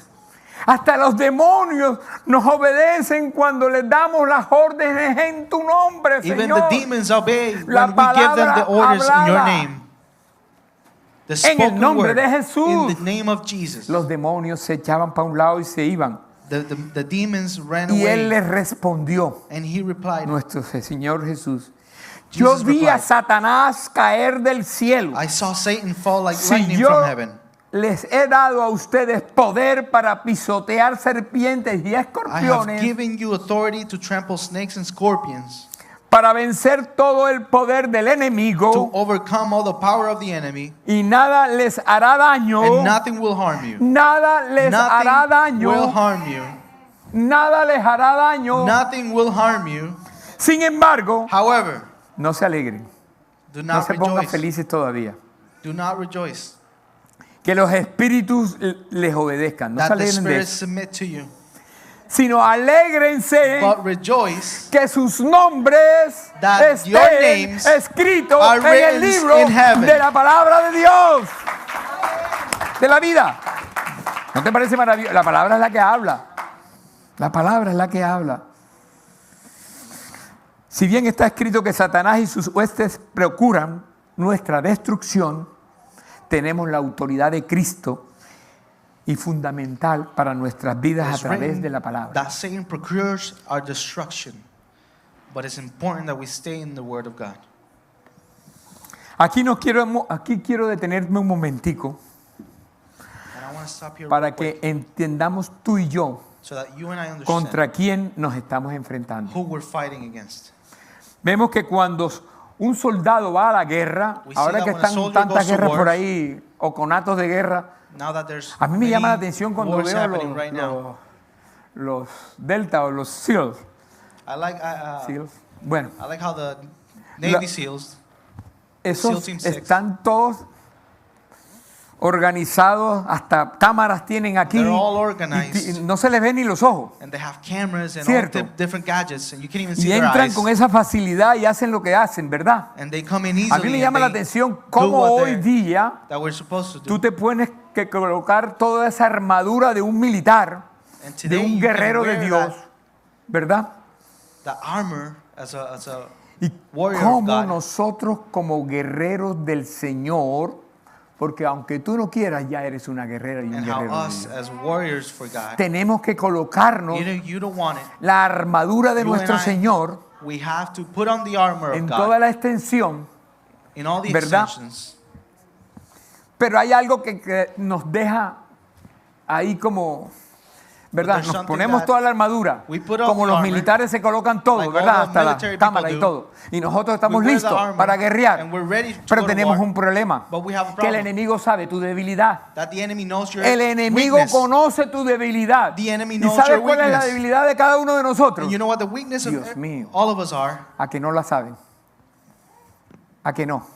[SPEAKER 1] hasta los demonios nos obedecen cuando les damos las órdenes en tu nombre,
[SPEAKER 2] Even
[SPEAKER 1] Señor.
[SPEAKER 2] the demons obey
[SPEAKER 1] La
[SPEAKER 2] when we give them the
[SPEAKER 1] palabra
[SPEAKER 2] orders in your
[SPEAKER 1] hablada.
[SPEAKER 2] name. The
[SPEAKER 1] En el
[SPEAKER 2] spoken
[SPEAKER 1] nombre
[SPEAKER 2] word
[SPEAKER 1] de Jesús.
[SPEAKER 2] in the name of Jesus.
[SPEAKER 1] Los demonios se echaban para un lado y se iban.
[SPEAKER 2] The demons ran
[SPEAKER 1] Y Él
[SPEAKER 2] away
[SPEAKER 1] les respondió,
[SPEAKER 2] and he replied,
[SPEAKER 1] nuestro Señor Jesús, yo
[SPEAKER 2] Jesus
[SPEAKER 1] vi a
[SPEAKER 2] replied,
[SPEAKER 1] Satanás caer del cielo.
[SPEAKER 2] I saw Satan fall like
[SPEAKER 1] Si
[SPEAKER 2] lightning
[SPEAKER 1] yo
[SPEAKER 2] from heaven.
[SPEAKER 1] les he dado a ustedes poder para pisotear serpientes y
[SPEAKER 2] I have
[SPEAKER 1] escorpiones,
[SPEAKER 2] given you authority to trample snakes and scorpions,
[SPEAKER 1] para vencer todo el poder del
[SPEAKER 2] to
[SPEAKER 1] enemigo,
[SPEAKER 2] overcome all the power of the enemy,
[SPEAKER 1] y nada les hará daño.
[SPEAKER 2] and nothing will harm you.
[SPEAKER 1] Nada les hará
[SPEAKER 2] Nothing will
[SPEAKER 1] daño.
[SPEAKER 2] harm you.
[SPEAKER 1] Nada les hará daño.
[SPEAKER 2] Nothing will harm you.
[SPEAKER 1] Sin embargo,
[SPEAKER 2] However,
[SPEAKER 1] no se alegren.
[SPEAKER 2] do
[SPEAKER 1] No
[SPEAKER 2] not
[SPEAKER 1] se pongan
[SPEAKER 2] rejoice.
[SPEAKER 1] felices todavía.
[SPEAKER 2] Do not rejoice
[SPEAKER 1] Que los espíritus les obedezcan. No se
[SPEAKER 2] that the
[SPEAKER 1] alegren de
[SPEAKER 2] spirits
[SPEAKER 1] eso.
[SPEAKER 2] submit to you,
[SPEAKER 1] Sino alégrense
[SPEAKER 2] but rejoice
[SPEAKER 1] que sus nombres
[SPEAKER 2] that your
[SPEAKER 1] estén
[SPEAKER 2] names
[SPEAKER 1] escritos
[SPEAKER 2] are
[SPEAKER 1] en el
[SPEAKER 2] written
[SPEAKER 1] libro
[SPEAKER 2] in heaven.
[SPEAKER 1] de la palabra de Dios. De la vida. ¿No te parece maravilloso? La palabra es la que habla. La palabra es la que habla. Si bien está escrito que Satanás y sus huestes procuran nuestra destrucción, tenemos la autoridad de Cristo y fundamental para nuestras vidas a
[SPEAKER 2] It's
[SPEAKER 1] través
[SPEAKER 2] written
[SPEAKER 1] de la palabra.
[SPEAKER 2] that Satan procures our destruction, but it's important that we stay in the Word of God.
[SPEAKER 1] Aquí quiero detenerme un momentico
[SPEAKER 2] And I want to to stop here
[SPEAKER 1] para
[SPEAKER 2] real quick
[SPEAKER 1] que entendamos tú y yo
[SPEAKER 2] so that you and I understand
[SPEAKER 1] contra quién nos estamos enfrentando.
[SPEAKER 2] who we're fighting against.
[SPEAKER 1] Vemos que cuando un soldado va a la guerra,
[SPEAKER 2] We see
[SPEAKER 1] ahora
[SPEAKER 2] that
[SPEAKER 1] que
[SPEAKER 2] when a
[SPEAKER 1] están
[SPEAKER 2] soldier
[SPEAKER 1] tantas
[SPEAKER 2] goes to
[SPEAKER 1] guerras por
[SPEAKER 2] war,
[SPEAKER 1] ahí o conatos de guerra,
[SPEAKER 2] Now that there's
[SPEAKER 1] a mí me llama la
[SPEAKER 2] many
[SPEAKER 1] atención cuando
[SPEAKER 2] wars
[SPEAKER 1] veo
[SPEAKER 2] happening right now.
[SPEAKER 1] los Delta o los SEALs.
[SPEAKER 2] I
[SPEAKER 1] Bueno,
[SPEAKER 2] like how the Navy
[SPEAKER 1] La-
[SPEAKER 2] SEALs,
[SPEAKER 1] esos
[SPEAKER 2] SEAL Team 6.
[SPEAKER 1] están todos organizados, hasta cámaras tienen aquí,
[SPEAKER 2] They're all
[SPEAKER 1] y
[SPEAKER 2] organized.
[SPEAKER 1] no se les ven ni los ojos.
[SPEAKER 2] and they have cameras and
[SPEAKER 1] Cierto.
[SPEAKER 2] all different gadgets, and you can't even see
[SPEAKER 1] Y
[SPEAKER 2] their
[SPEAKER 1] entran
[SPEAKER 2] eyes.
[SPEAKER 1] con esa facilidad y hacen lo que hacen, ¿verdad?
[SPEAKER 2] And they come in
[SPEAKER 1] A mí
[SPEAKER 2] easily.
[SPEAKER 1] me llama
[SPEAKER 2] and
[SPEAKER 1] la
[SPEAKER 2] they
[SPEAKER 1] atención
[SPEAKER 2] do
[SPEAKER 1] cómo
[SPEAKER 2] what
[SPEAKER 1] hoy día
[SPEAKER 2] that we're supposed to do.
[SPEAKER 1] tú te pones que colocar toda esa armadura de un militar,
[SPEAKER 2] And
[SPEAKER 1] de
[SPEAKER 2] today
[SPEAKER 1] un
[SPEAKER 2] you can
[SPEAKER 1] guerrero de
[SPEAKER 2] wear
[SPEAKER 1] Dios, ¿verdad?
[SPEAKER 2] the armor as a
[SPEAKER 1] Y
[SPEAKER 2] warrior of
[SPEAKER 1] cómo
[SPEAKER 2] God.
[SPEAKER 1] nosotros como guerreros del Señor, porque aunque tú no quieras, ya eres una guerrera y un
[SPEAKER 2] and
[SPEAKER 1] guerrero
[SPEAKER 2] how
[SPEAKER 1] de
[SPEAKER 2] us
[SPEAKER 1] Dios.
[SPEAKER 2] as warriors for God.
[SPEAKER 1] Tenemos que colocarnos
[SPEAKER 2] You don't want it.
[SPEAKER 1] la armadura de
[SPEAKER 2] You
[SPEAKER 1] nuestro
[SPEAKER 2] and I,
[SPEAKER 1] Señor
[SPEAKER 2] We have to put on the armor of
[SPEAKER 1] en
[SPEAKER 2] God
[SPEAKER 1] toda la extensión,
[SPEAKER 2] in all the
[SPEAKER 1] ¿verdad?
[SPEAKER 2] extensions.
[SPEAKER 1] pero hay algo que nos deja ahí como, ¿verdad?
[SPEAKER 2] There's
[SPEAKER 1] Nos
[SPEAKER 2] something
[SPEAKER 1] ponemos
[SPEAKER 2] that
[SPEAKER 1] toda la armadura,
[SPEAKER 2] we put on
[SPEAKER 1] como
[SPEAKER 2] the
[SPEAKER 1] los
[SPEAKER 2] armor,
[SPEAKER 1] militares se colocan todo,
[SPEAKER 2] like all
[SPEAKER 1] ¿verdad?
[SPEAKER 2] the
[SPEAKER 1] Hasta la
[SPEAKER 2] military
[SPEAKER 1] cámara y
[SPEAKER 2] people do.
[SPEAKER 1] todo. Y nosotros estamos
[SPEAKER 2] We wear the
[SPEAKER 1] listos
[SPEAKER 2] armor,
[SPEAKER 1] para guerrear.
[SPEAKER 2] and we're ready to
[SPEAKER 1] Pero
[SPEAKER 2] go to
[SPEAKER 1] tenemos
[SPEAKER 2] war.
[SPEAKER 1] un problema,
[SPEAKER 2] But we have a
[SPEAKER 1] que el
[SPEAKER 2] problem.
[SPEAKER 1] enemigo sabe tu debilidad.
[SPEAKER 2] That the enemy knows your
[SPEAKER 1] El enemigo
[SPEAKER 2] weakness.
[SPEAKER 1] conoce tu debilidad.
[SPEAKER 2] The enemy
[SPEAKER 1] ¿Y
[SPEAKER 2] knows
[SPEAKER 1] sabes
[SPEAKER 2] your
[SPEAKER 1] cuál es la
[SPEAKER 2] weakness.
[SPEAKER 1] debilidad de cada uno de nosotros?
[SPEAKER 2] And you know what the weakness of
[SPEAKER 1] Dios mío.
[SPEAKER 2] all of us are?
[SPEAKER 1] A que no la saben. A que no.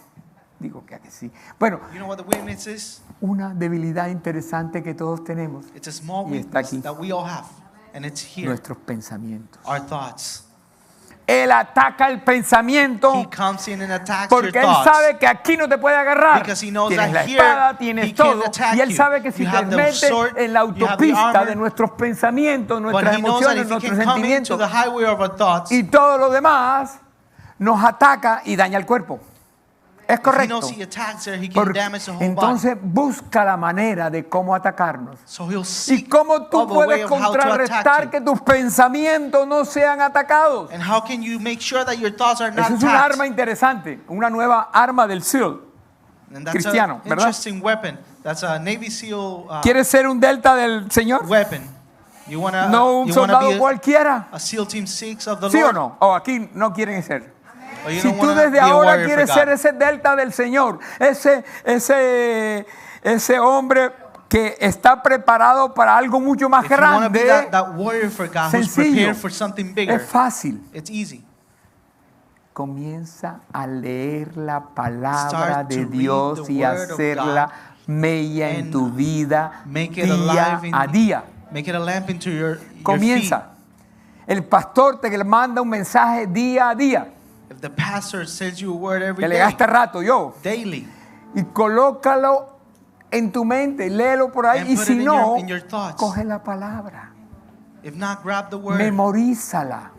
[SPEAKER 1] Digo que a que sí. Bueno,
[SPEAKER 2] You know what the weakness is?
[SPEAKER 1] una debilidad interesante que todos tenemos,
[SPEAKER 2] It's a small
[SPEAKER 1] Y está
[SPEAKER 2] weakness
[SPEAKER 1] aquí.
[SPEAKER 2] that we all have. And it's here.
[SPEAKER 1] nuestros pensamientos.
[SPEAKER 2] Our thoughts.
[SPEAKER 1] Él ataca el pensamiento
[SPEAKER 2] He comes in and attacks
[SPEAKER 1] porque
[SPEAKER 2] your
[SPEAKER 1] él
[SPEAKER 2] thoughts.
[SPEAKER 1] sabe que aquí no te puede agarrar.
[SPEAKER 2] Because he knows
[SPEAKER 1] Tienes
[SPEAKER 2] that
[SPEAKER 1] la
[SPEAKER 2] here
[SPEAKER 1] espada,
[SPEAKER 2] he
[SPEAKER 1] tienes
[SPEAKER 2] can't
[SPEAKER 1] todo.
[SPEAKER 2] attack
[SPEAKER 1] Y él
[SPEAKER 2] you.
[SPEAKER 1] sabe que si
[SPEAKER 2] You
[SPEAKER 1] te
[SPEAKER 2] have the
[SPEAKER 1] metes
[SPEAKER 2] sword,
[SPEAKER 1] en la
[SPEAKER 2] you have the
[SPEAKER 1] autopista
[SPEAKER 2] armor,
[SPEAKER 1] de nuestros pensamientos,
[SPEAKER 2] But
[SPEAKER 1] nuestras
[SPEAKER 2] he knows that
[SPEAKER 1] emociones,
[SPEAKER 2] if he
[SPEAKER 1] nuestros
[SPEAKER 2] can come into
[SPEAKER 1] sentimientos
[SPEAKER 2] the highway of our thoughts,
[SPEAKER 1] y todo lo demás, nos ataca y daña el cuerpo. Es
[SPEAKER 2] if he
[SPEAKER 1] correcto.
[SPEAKER 2] knows he attacks there, he can
[SPEAKER 1] Porque
[SPEAKER 2] damage the whole
[SPEAKER 1] entonces busca la manera de cómo atacarnos.
[SPEAKER 2] body. So he'll
[SPEAKER 1] Y
[SPEAKER 2] seek
[SPEAKER 1] cómo tú
[SPEAKER 2] of a way
[SPEAKER 1] puedes
[SPEAKER 2] of how to
[SPEAKER 1] contrarrestar
[SPEAKER 2] attack
[SPEAKER 1] que
[SPEAKER 2] you.
[SPEAKER 1] tus pensamientos no sean atacados.
[SPEAKER 2] And how can you make sure that your thoughts are not
[SPEAKER 1] Esa es una
[SPEAKER 2] attacked?
[SPEAKER 1] arma interesante, una nueva arma del SEAL.
[SPEAKER 2] And that's
[SPEAKER 1] cristiano,
[SPEAKER 2] an
[SPEAKER 1] ¿verdad?
[SPEAKER 2] interesting weapon. That's a Navy SEAL
[SPEAKER 1] ¿Quieres ser un delta del Señor?
[SPEAKER 2] weapon. You wanna,
[SPEAKER 1] No un
[SPEAKER 2] you wanna
[SPEAKER 1] soldado
[SPEAKER 2] be
[SPEAKER 1] cualquiera.
[SPEAKER 2] a SEAL Team 6 of the
[SPEAKER 1] ¿Sí o
[SPEAKER 2] Lord?
[SPEAKER 1] no? O aquí no quieren ser.
[SPEAKER 2] Or you
[SPEAKER 1] Si
[SPEAKER 2] don't
[SPEAKER 1] tú
[SPEAKER 2] wanna
[SPEAKER 1] desde
[SPEAKER 2] be a
[SPEAKER 1] ahora
[SPEAKER 2] warrior
[SPEAKER 1] quieres
[SPEAKER 2] for
[SPEAKER 1] ser
[SPEAKER 2] God?
[SPEAKER 1] ese delta del Señor, ese hombre que está preparado para algo mucho más
[SPEAKER 2] If you wanna be
[SPEAKER 1] grande,
[SPEAKER 2] that warrior for God who's
[SPEAKER 1] sencillo,
[SPEAKER 2] prepared for something bigger,
[SPEAKER 1] es fácil.
[SPEAKER 2] it's easy.
[SPEAKER 1] Comienza a leer la palabra
[SPEAKER 2] Start
[SPEAKER 1] de
[SPEAKER 2] to read
[SPEAKER 1] Dios
[SPEAKER 2] the
[SPEAKER 1] y
[SPEAKER 2] word of
[SPEAKER 1] hacerla
[SPEAKER 2] God
[SPEAKER 1] mella en
[SPEAKER 2] and
[SPEAKER 1] tu vida
[SPEAKER 2] make it
[SPEAKER 1] día
[SPEAKER 2] alive
[SPEAKER 1] a día.
[SPEAKER 2] Make it a lamp into your
[SPEAKER 1] Comienza. El pastor te manda un mensaje día a día.
[SPEAKER 2] feet. If the pastor sends you a word every
[SPEAKER 1] Que le
[SPEAKER 2] day,
[SPEAKER 1] gasta rato yo.
[SPEAKER 2] daily,
[SPEAKER 1] Y colócalo en tu mente, léelo por ahí.
[SPEAKER 2] And
[SPEAKER 1] Y
[SPEAKER 2] put
[SPEAKER 1] si
[SPEAKER 2] it in
[SPEAKER 1] no,
[SPEAKER 2] in your thoughts.
[SPEAKER 1] coge la palabra.
[SPEAKER 2] if not, grab the word,
[SPEAKER 1] Memorízala.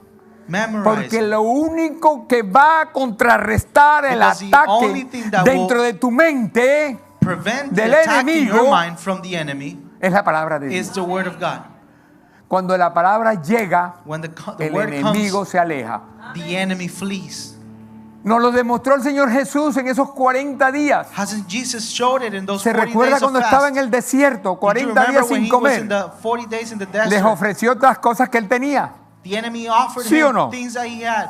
[SPEAKER 2] memorize
[SPEAKER 1] Porque
[SPEAKER 2] it.
[SPEAKER 1] lo único que va a contrarrestar el
[SPEAKER 2] Because the only
[SPEAKER 1] ataque
[SPEAKER 2] thing that
[SPEAKER 1] dentro
[SPEAKER 2] will
[SPEAKER 1] de tu mente
[SPEAKER 2] Prevent
[SPEAKER 1] del
[SPEAKER 2] the attack in your
[SPEAKER 1] enemigo
[SPEAKER 2] mind from the enemy
[SPEAKER 1] es la palabra de
[SPEAKER 2] is
[SPEAKER 1] Dios.
[SPEAKER 2] the word of God.
[SPEAKER 1] Cuando la palabra llega,
[SPEAKER 2] When the
[SPEAKER 1] el
[SPEAKER 2] word
[SPEAKER 1] enemigo
[SPEAKER 2] comes,
[SPEAKER 1] se aleja.
[SPEAKER 2] the enemy flees.
[SPEAKER 1] Nos lo demostró el Señor Jesús en esos 40 días.
[SPEAKER 2] Hasn't Jesus showed it in those
[SPEAKER 1] ¿Se
[SPEAKER 2] 40
[SPEAKER 1] recuerda
[SPEAKER 2] days of
[SPEAKER 1] cuando
[SPEAKER 2] fast?
[SPEAKER 1] estaba en el desierto,
[SPEAKER 2] Do you
[SPEAKER 1] 40
[SPEAKER 2] remember
[SPEAKER 1] días
[SPEAKER 2] when
[SPEAKER 1] sin
[SPEAKER 2] he was in
[SPEAKER 1] comer?
[SPEAKER 2] the 40 days in the
[SPEAKER 1] Les
[SPEAKER 2] desert?
[SPEAKER 1] ofreció otras cosas que él tenía
[SPEAKER 2] The enemy offered
[SPEAKER 1] ¿Sí o
[SPEAKER 2] him
[SPEAKER 1] no?
[SPEAKER 2] things that he had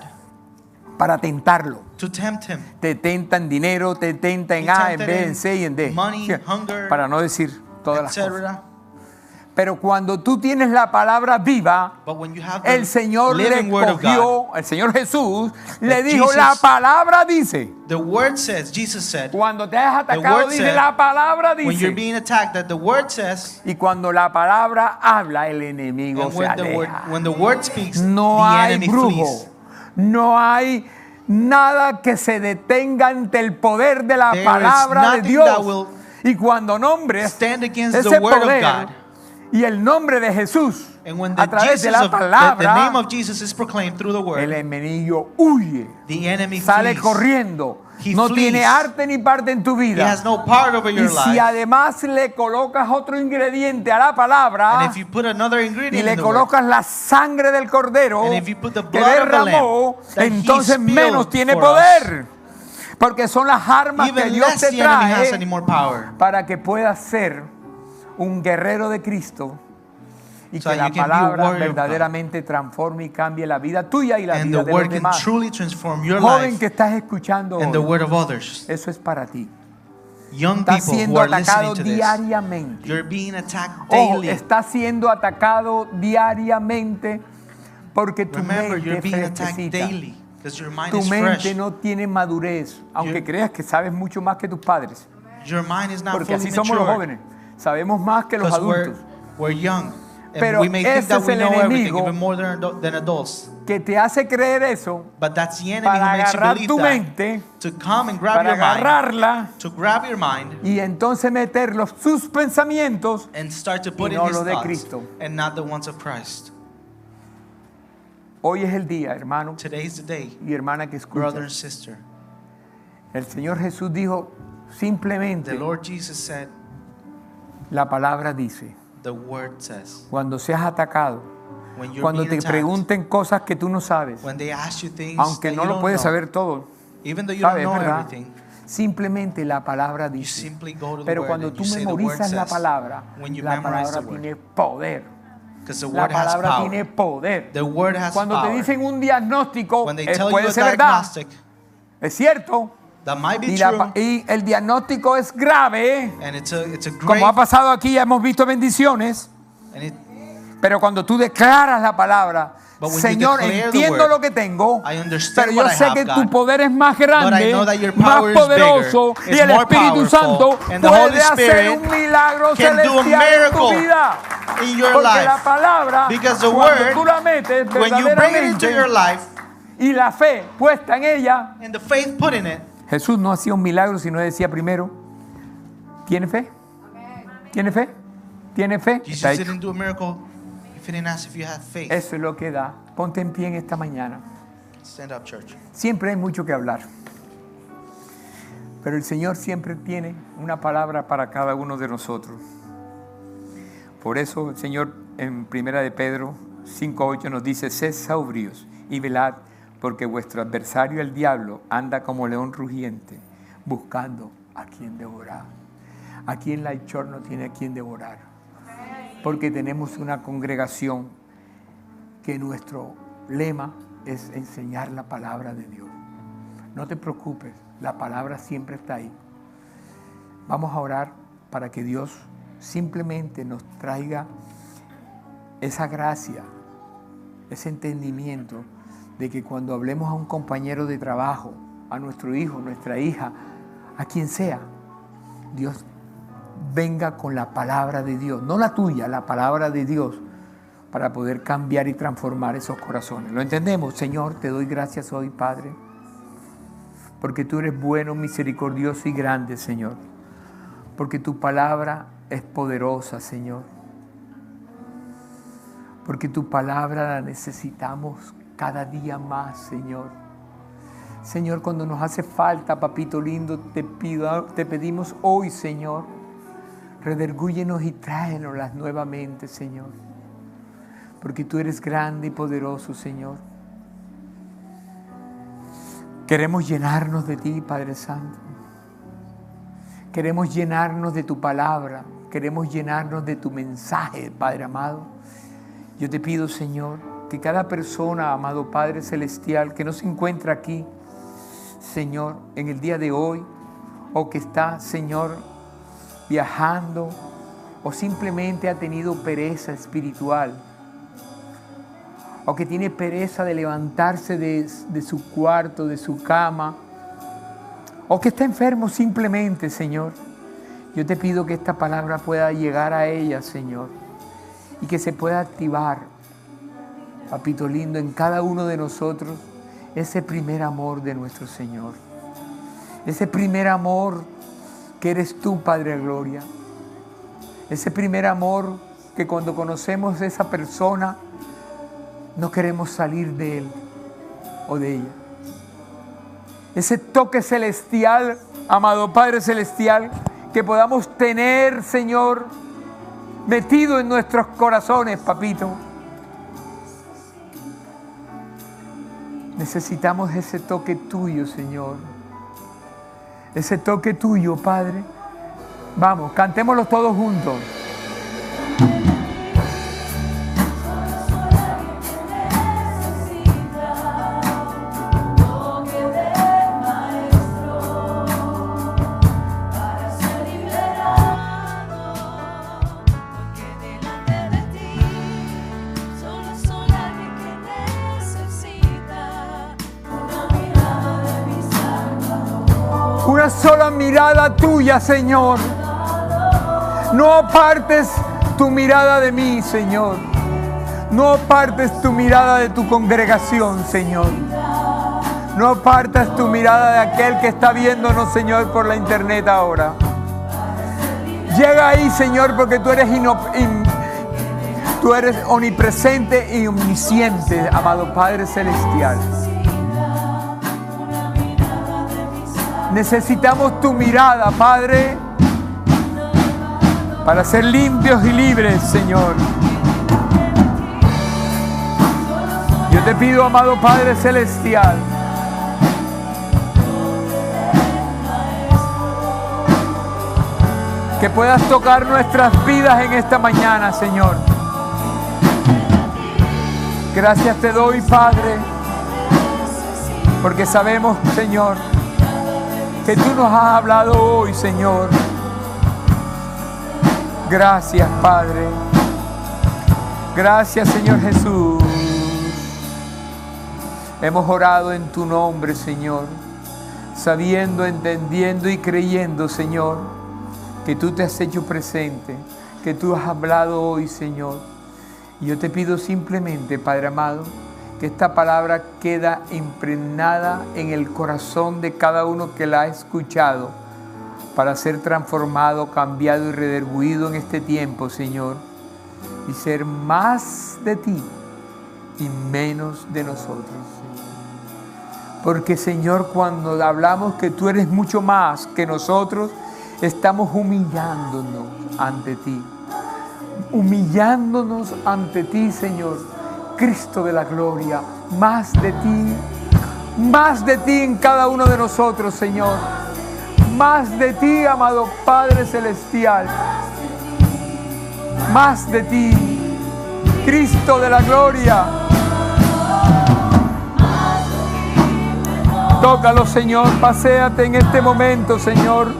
[SPEAKER 1] para tentarlo.
[SPEAKER 2] to tempt him.
[SPEAKER 1] Te tenta en dinero, te tenta en
[SPEAKER 2] He
[SPEAKER 1] A, en
[SPEAKER 2] tempted
[SPEAKER 1] B, en
[SPEAKER 2] in
[SPEAKER 1] C y en D.
[SPEAKER 2] money,
[SPEAKER 1] Sí,
[SPEAKER 2] hunger,
[SPEAKER 1] para no decir todas las cosas.
[SPEAKER 2] etc.
[SPEAKER 1] Pero cuando tú tienes la palabra viva,
[SPEAKER 2] But when you have the
[SPEAKER 1] el Señor le
[SPEAKER 2] living word of God,
[SPEAKER 1] cogió, el Señor Jesús le dijo,
[SPEAKER 2] Jesus-
[SPEAKER 1] la palabra dice.
[SPEAKER 2] the word says, Jesus said,
[SPEAKER 1] Cuando te has atacado,
[SPEAKER 2] word
[SPEAKER 1] dice,
[SPEAKER 2] said,
[SPEAKER 1] la palabra
[SPEAKER 2] when you're
[SPEAKER 1] dice.
[SPEAKER 2] being attacked, that the word says,
[SPEAKER 1] Y cuando la palabra habla, el enemigo
[SPEAKER 2] and
[SPEAKER 1] se aleja.
[SPEAKER 2] when the word speaks,
[SPEAKER 1] No
[SPEAKER 2] the
[SPEAKER 1] hay
[SPEAKER 2] enemy
[SPEAKER 1] brujo,
[SPEAKER 2] flees.
[SPEAKER 1] no hay nada que se detenga ante el poder de la
[SPEAKER 2] There is
[SPEAKER 1] palabra de
[SPEAKER 2] nothing that
[SPEAKER 1] Dios.
[SPEAKER 2] will
[SPEAKER 1] Y cuando nombres
[SPEAKER 2] stand against
[SPEAKER 1] ese
[SPEAKER 2] the word of
[SPEAKER 1] poder
[SPEAKER 2] God.
[SPEAKER 1] y el nombre de Jesús
[SPEAKER 2] And when the,
[SPEAKER 1] a través de la
[SPEAKER 2] the
[SPEAKER 1] palabra,
[SPEAKER 2] name of Jesus is proclaimed through the
[SPEAKER 1] el
[SPEAKER 2] word,
[SPEAKER 1] enemigo huye,
[SPEAKER 2] the enemy
[SPEAKER 1] sale
[SPEAKER 2] flees.
[SPEAKER 1] corriendo.
[SPEAKER 2] He
[SPEAKER 1] No
[SPEAKER 2] flees.
[SPEAKER 1] tiene arte ni parte en tu
[SPEAKER 2] He
[SPEAKER 1] vida.
[SPEAKER 2] has no part over
[SPEAKER 1] Y
[SPEAKER 2] your
[SPEAKER 1] si
[SPEAKER 2] life.
[SPEAKER 1] además le colocas otro ingrediente a la palabra
[SPEAKER 2] And if you put another
[SPEAKER 1] y
[SPEAKER 2] ingredient
[SPEAKER 1] le
[SPEAKER 2] in the word,
[SPEAKER 1] colocas la sangre del cordero
[SPEAKER 2] and if you put the
[SPEAKER 1] que
[SPEAKER 2] blood of the
[SPEAKER 1] derramó,
[SPEAKER 2] lamb that he
[SPEAKER 1] entonces
[SPEAKER 2] spilled
[SPEAKER 1] menos tiene
[SPEAKER 2] for
[SPEAKER 1] poder. Porque son las armas que
[SPEAKER 2] even
[SPEAKER 1] Dios
[SPEAKER 2] less
[SPEAKER 1] te
[SPEAKER 2] the enemy has
[SPEAKER 1] trae
[SPEAKER 2] any more power.
[SPEAKER 1] para que puedas ser un guerrero de Cristo y
[SPEAKER 2] So
[SPEAKER 1] que
[SPEAKER 2] that
[SPEAKER 1] la
[SPEAKER 2] you can be a
[SPEAKER 1] palabra
[SPEAKER 2] warrior of God.
[SPEAKER 1] verdaderamente transforme y cambie la vida tuya y la
[SPEAKER 2] And
[SPEAKER 1] vida
[SPEAKER 2] the
[SPEAKER 1] de los
[SPEAKER 2] word can
[SPEAKER 1] demás.
[SPEAKER 2] truly transform your
[SPEAKER 1] Joven
[SPEAKER 2] life
[SPEAKER 1] que estás escuchando
[SPEAKER 2] and the
[SPEAKER 1] hoy,
[SPEAKER 2] word of others.
[SPEAKER 1] eso es para ti.
[SPEAKER 2] Young
[SPEAKER 1] Estás
[SPEAKER 2] people who
[SPEAKER 1] siendo
[SPEAKER 2] are
[SPEAKER 1] atacado
[SPEAKER 2] listening to this,
[SPEAKER 1] diariamente.
[SPEAKER 2] you're being attacked
[SPEAKER 1] Ojo,
[SPEAKER 2] daily.
[SPEAKER 1] estás siendo atacado diariamente porque tu
[SPEAKER 2] Remember,
[SPEAKER 1] mente
[SPEAKER 2] you're
[SPEAKER 1] es
[SPEAKER 2] being attacked
[SPEAKER 1] fresquecita.
[SPEAKER 2] daily because your mind
[SPEAKER 1] Tu
[SPEAKER 2] is
[SPEAKER 1] mente
[SPEAKER 2] fresh.
[SPEAKER 1] no tiene madurez, aunque
[SPEAKER 2] Your-
[SPEAKER 1] creas que sabes mucho más que tus padres.
[SPEAKER 2] Your mind is not
[SPEAKER 1] Porque
[SPEAKER 2] fully
[SPEAKER 1] así somos los
[SPEAKER 2] matured
[SPEAKER 1] jóvenes. Sabemos más que los
[SPEAKER 2] because
[SPEAKER 1] adultos.
[SPEAKER 2] we're young. And
[SPEAKER 1] Pero
[SPEAKER 2] we may think
[SPEAKER 1] ese
[SPEAKER 2] that
[SPEAKER 1] es
[SPEAKER 2] we
[SPEAKER 1] el
[SPEAKER 2] know everything,
[SPEAKER 1] enemigo
[SPEAKER 2] even more than adults.
[SPEAKER 1] Que te hace creer eso
[SPEAKER 2] But that's the enemy
[SPEAKER 1] para
[SPEAKER 2] who makes you
[SPEAKER 1] agarrar
[SPEAKER 2] believe
[SPEAKER 1] tu
[SPEAKER 2] that.
[SPEAKER 1] mente,
[SPEAKER 2] To come and grab
[SPEAKER 1] para
[SPEAKER 2] your mind,
[SPEAKER 1] agarrarla
[SPEAKER 2] to grab your mind
[SPEAKER 1] y entonces meter sus pensamientos
[SPEAKER 2] and start to put
[SPEAKER 1] y
[SPEAKER 2] in
[SPEAKER 1] no
[SPEAKER 2] his
[SPEAKER 1] lo de
[SPEAKER 2] thoughts
[SPEAKER 1] Cristo.
[SPEAKER 2] and not the ones of Christ.
[SPEAKER 1] Hoy es el día, hermano
[SPEAKER 2] Today is the day,
[SPEAKER 1] y hermana que
[SPEAKER 2] brother and
[SPEAKER 1] escucha.
[SPEAKER 2] sister.
[SPEAKER 1] El Señor Jesús dijo
[SPEAKER 2] The
[SPEAKER 1] simplemente,
[SPEAKER 2] Lord Jesus said,
[SPEAKER 1] la palabra dice,
[SPEAKER 2] the word says,
[SPEAKER 1] cuando seas atacado,
[SPEAKER 2] when you're
[SPEAKER 1] cuando
[SPEAKER 2] being
[SPEAKER 1] te
[SPEAKER 2] attacked,
[SPEAKER 1] pregunten cosas que tú no sabes,
[SPEAKER 2] when they ask you things
[SPEAKER 1] aunque
[SPEAKER 2] that
[SPEAKER 1] no
[SPEAKER 2] you
[SPEAKER 1] lo
[SPEAKER 2] don't
[SPEAKER 1] puedes
[SPEAKER 2] know,
[SPEAKER 1] saber todo,
[SPEAKER 2] even though you don't
[SPEAKER 1] ¿sabes,
[SPEAKER 2] know
[SPEAKER 1] verdad?
[SPEAKER 2] everything,
[SPEAKER 1] Simplemente la palabra
[SPEAKER 2] you
[SPEAKER 1] dice.
[SPEAKER 2] simply go to the
[SPEAKER 1] Pero
[SPEAKER 2] word
[SPEAKER 1] cuando
[SPEAKER 2] and
[SPEAKER 1] tú
[SPEAKER 2] you say the word
[SPEAKER 1] memorizas la
[SPEAKER 2] says.
[SPEAKER 1] palabra,
[SPEAKER 2] When you
[SPEAKER 1] la
[SPEAKER 2] memorize
[SPEAKER 1] palabra
[SPEAKER 2] the word,
[SPEAKER 1] tiene poder.
[SPEAKER 2] because the
[SPEAKER 1] La
[SPEAKER 2] word has
[SPEAKER 1] palabra
[SPEAKER 2] power.
[SPEAKER 1] tiene poder.
[SPEAKER 2] The word has
[SPEAKER 1] Cuando te
[SPEAKER 2] power.
[SPEAKER 1] dicen un diagnóstico,
[SPEAKER 2] When they tell you
[SPEAKER 1] puede
[SPEAKER 2] a
[SPEAKER 1] ser verdad,
[SPEAKER 2] diagnostic,
[SPEAKER 1] es cierto,
[SPEAKER 2] that might be
[SPEAKER 1] y,
[SPEAKER 2] true,
[SPEAKER 1] y el diagnóstico es grave,
[SPEAKER 2] and it's a
[SPEAKER 1] como
[SPEAKER 2] great,
[SPEAKER 1] ha pasado aquí, ya hemos visto bendiciones,
[SPEAKER 2] and it,
[SPEAKER 1] pero cuando tú declaras la palabra,
[SPEAKER 2] But when you
[SPEAKER 1] Señor,
[SPEAKER 2] declare the
[SPEAKER 1] entiendo
[SPEAKER 2] word,
[SPEAKER 1] lo que tengo,
[SPEAKER 2] I understand
[SPEAKER 1] pero yo
[SPEAKER 2] what I
[SPEAKER 1] sé
[SPEAKER 2] have,
[SPEAKER 1] que
[SPEAKER 2] God,
[SPEAKER 1] tu poder es más
[SPEAKER 2] but I
[SPEAKER 1] grande,
[SPEAKER 2] know that your
[SPEAKER 1] más
[SPEAKER 2] power is
[SPEAKER 1] poderoso,
[SPEAKER 2] bigger,
[SPEAKER 1] y
[SPEAKER 2] it's
[SPEAKER 1] el
[SPEAKER 2] more
[SPEAKER 1] Espíritu
[SPEAKER 2] powerful,
[SPEAKER 1] Santo
[SPEAKER 2] and the Holy
[SPEAKER 1] puede hacer
[SPEAKER 2] Spirit
[SPEAKER 1] un milagro
[SPEAKER 2] can do a
[SPEAKER 1] celestial en tu
[SPEAKER 2] miracle
[SPEAKER 1] vida.
[SPEAKER 2] in your
[SPEAKER 1] Porque
[SPEAKER 2] life.
[SPEAKER 1] la palabra,
[SPEAKER 2] Because the
[SPEAKER 1] cuando
[SPEAKER 2] word,
[SPEAKER 1] tú la metes
[SPEAKER 2] when you bring it into your
[SPEAKER 1] verdaderamente
[SPEAKER 2] life
[SPEAKER 1] y la fe puesta en ella,
[SPEAKER 2] and the faith put in it,
[SPEAKER 1] Jesús no hacía un milagro si no decía primero, ¿tiene fe? ¿Tiene fe? ¿Tiene fe? Está
[SPEAKER 2] Jesus
[SPEAKER 1] hecho.
[SPEAKER 2] didn't do a miracle if he didn't ask if you had faith.
[SPEAKER 1] Eso es lo que da. Ponte en pie en esta mañana.
[SPEAKER 2] Stand up, church.
[SPEAKER 1] Siempre hay mucho que hablar. Pero el Señor siempre tiene una palabra para cada uno de nosotros. Por eso el Señor en 1 de Pedro 5:8 nos dice: sed sobrios y velad, porque vuestro adversario el diablo anda como león rugiente, buscando a quien devorar. Aquí en Light Church no tiene a quien devorar, porque tenemos una congregación que nuestro lema es enseñar la palabra de Dios. No te preocupes, la palabra siempre está ahí. Vamos a orar para que Dios simplemente nos traiga esa gracia, ese entendimiento de que cuando hablemos a un compañero de trabajo, a nuestro hijo, nuestra hija, a quien sea, Dios venga con la palabra de Dios, no la tuya, la palabra de Dios, para poder cambiar y transformar esos corazones. ¿Lo entendemos? Señor, te doy gracias hoy, Padre, porque tú eres bueno, misericordioso y grande, Señor, porque tu palabra es poderosa, Señor, porque tu palabra la necesitamos cada día más, Señor. Señor, cuando nos hace falta, papito lindo, te pedimos hoy, Señor, redargúyenos y tráenoslas nuevamente, Señor, porque tú eres grande y poderoso, Señor. Queremos llenarnos de ti, Padre Santo. Queremos llenarnos de tu palabra. Queremos llenarnos de tu mensaje, Padre amado. Yo te pido, Señor, que cada persona, amado Padre Celestial, que no se encuentra aquí, Señor, en el día de hoy, o que está, Señor, viajando, o simplemente ha tenido pereza espiritual, o que tiene pereza de levantarse de su cuarto, de su cama, o que está enfermo simplemente, Señor. Yo te pido que esta palabra pueda llegar a ella, Señor, y que se pueda activar, papito lindo, en cada uno de nosotros, ese primer amor de nuestro Señor. Ese primer amor que eres tú, Padre de Gloria. Ese primer amor que cuando conocemos a esa persona, no queremos salir de él o de ella. Ese toque celestial, amado Padre Celestial, que podamos tener, Señor, metido en nuestros corazones, papito. Necesitamos ese toque tuyo, Señor. Ese toque tuyo, Padre. Vamos, cantémoslo todos juntos. Una sola mirada tuya, Señor. No apartes tu mirada de mí, Señor. No apartes tu mirada de tu congregación, Señor. No apartes tu mirada de aquel que está viéndonos, Señor, por la internet ahora. Llega ahí, Señor, porque tú eres omnipresente y omnisciente, amado Padre Celestial. Necesitamos tu mirada, Padre, para ser limpios y libres, Señor. Yo te pido, amado Padre Celestial, que puedas tocar nuestras vidas en esta mañana, Señor. Gracias te doy, Padre, porque sabemos, Señor, que tú nos has hablado hoy, Señor. Gracias, Padre. Gracias, Señor Jesús. Hemos orado en tu nombre, Señor, sabiendo, entendiendo y creyendo, Señor, que tú te has hecho presente, que tú has hablado hoy, Señor. Y yo te pido simplemente, Padre amado, que esta palabra queda impregnada en el corazón de cada uno que la ha escuchado, para ser transformado, cambiado y redarguido en este tiempo, Señor, y ser más de ti y menos de nosotros, Señor. Porque, Señor, cuando hablamos que tú eres mucho más que nosotros, estamos humillándonos ante ti. Humillándonos ante ti, Señor, Cristo de la gloria. Más de ti en cada uno de nosotros, Señor. Más de ti, amado Padre Celestial. Más de ti, Cristo de la gloria. Tócalo, Señor, paséate en este momento, Señor,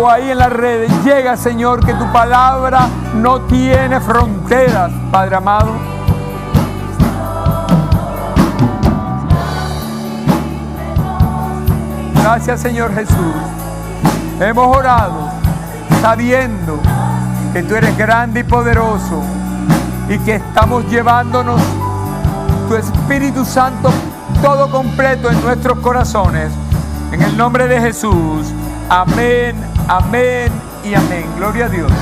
[SPEAKER 1] o ahí en las redes. Llega, Señor, que tu palabra no tiene fronteras, Padre amado. Gracias, Señor Jesús. Hemos orado sabiendo que tú eres grande y poderoso y que estamos llevándonos tu Espíritu Santo todo completo en nuestros corazones. En el nombre de Jesús. Amén, amén y amén. Gloria a Dios.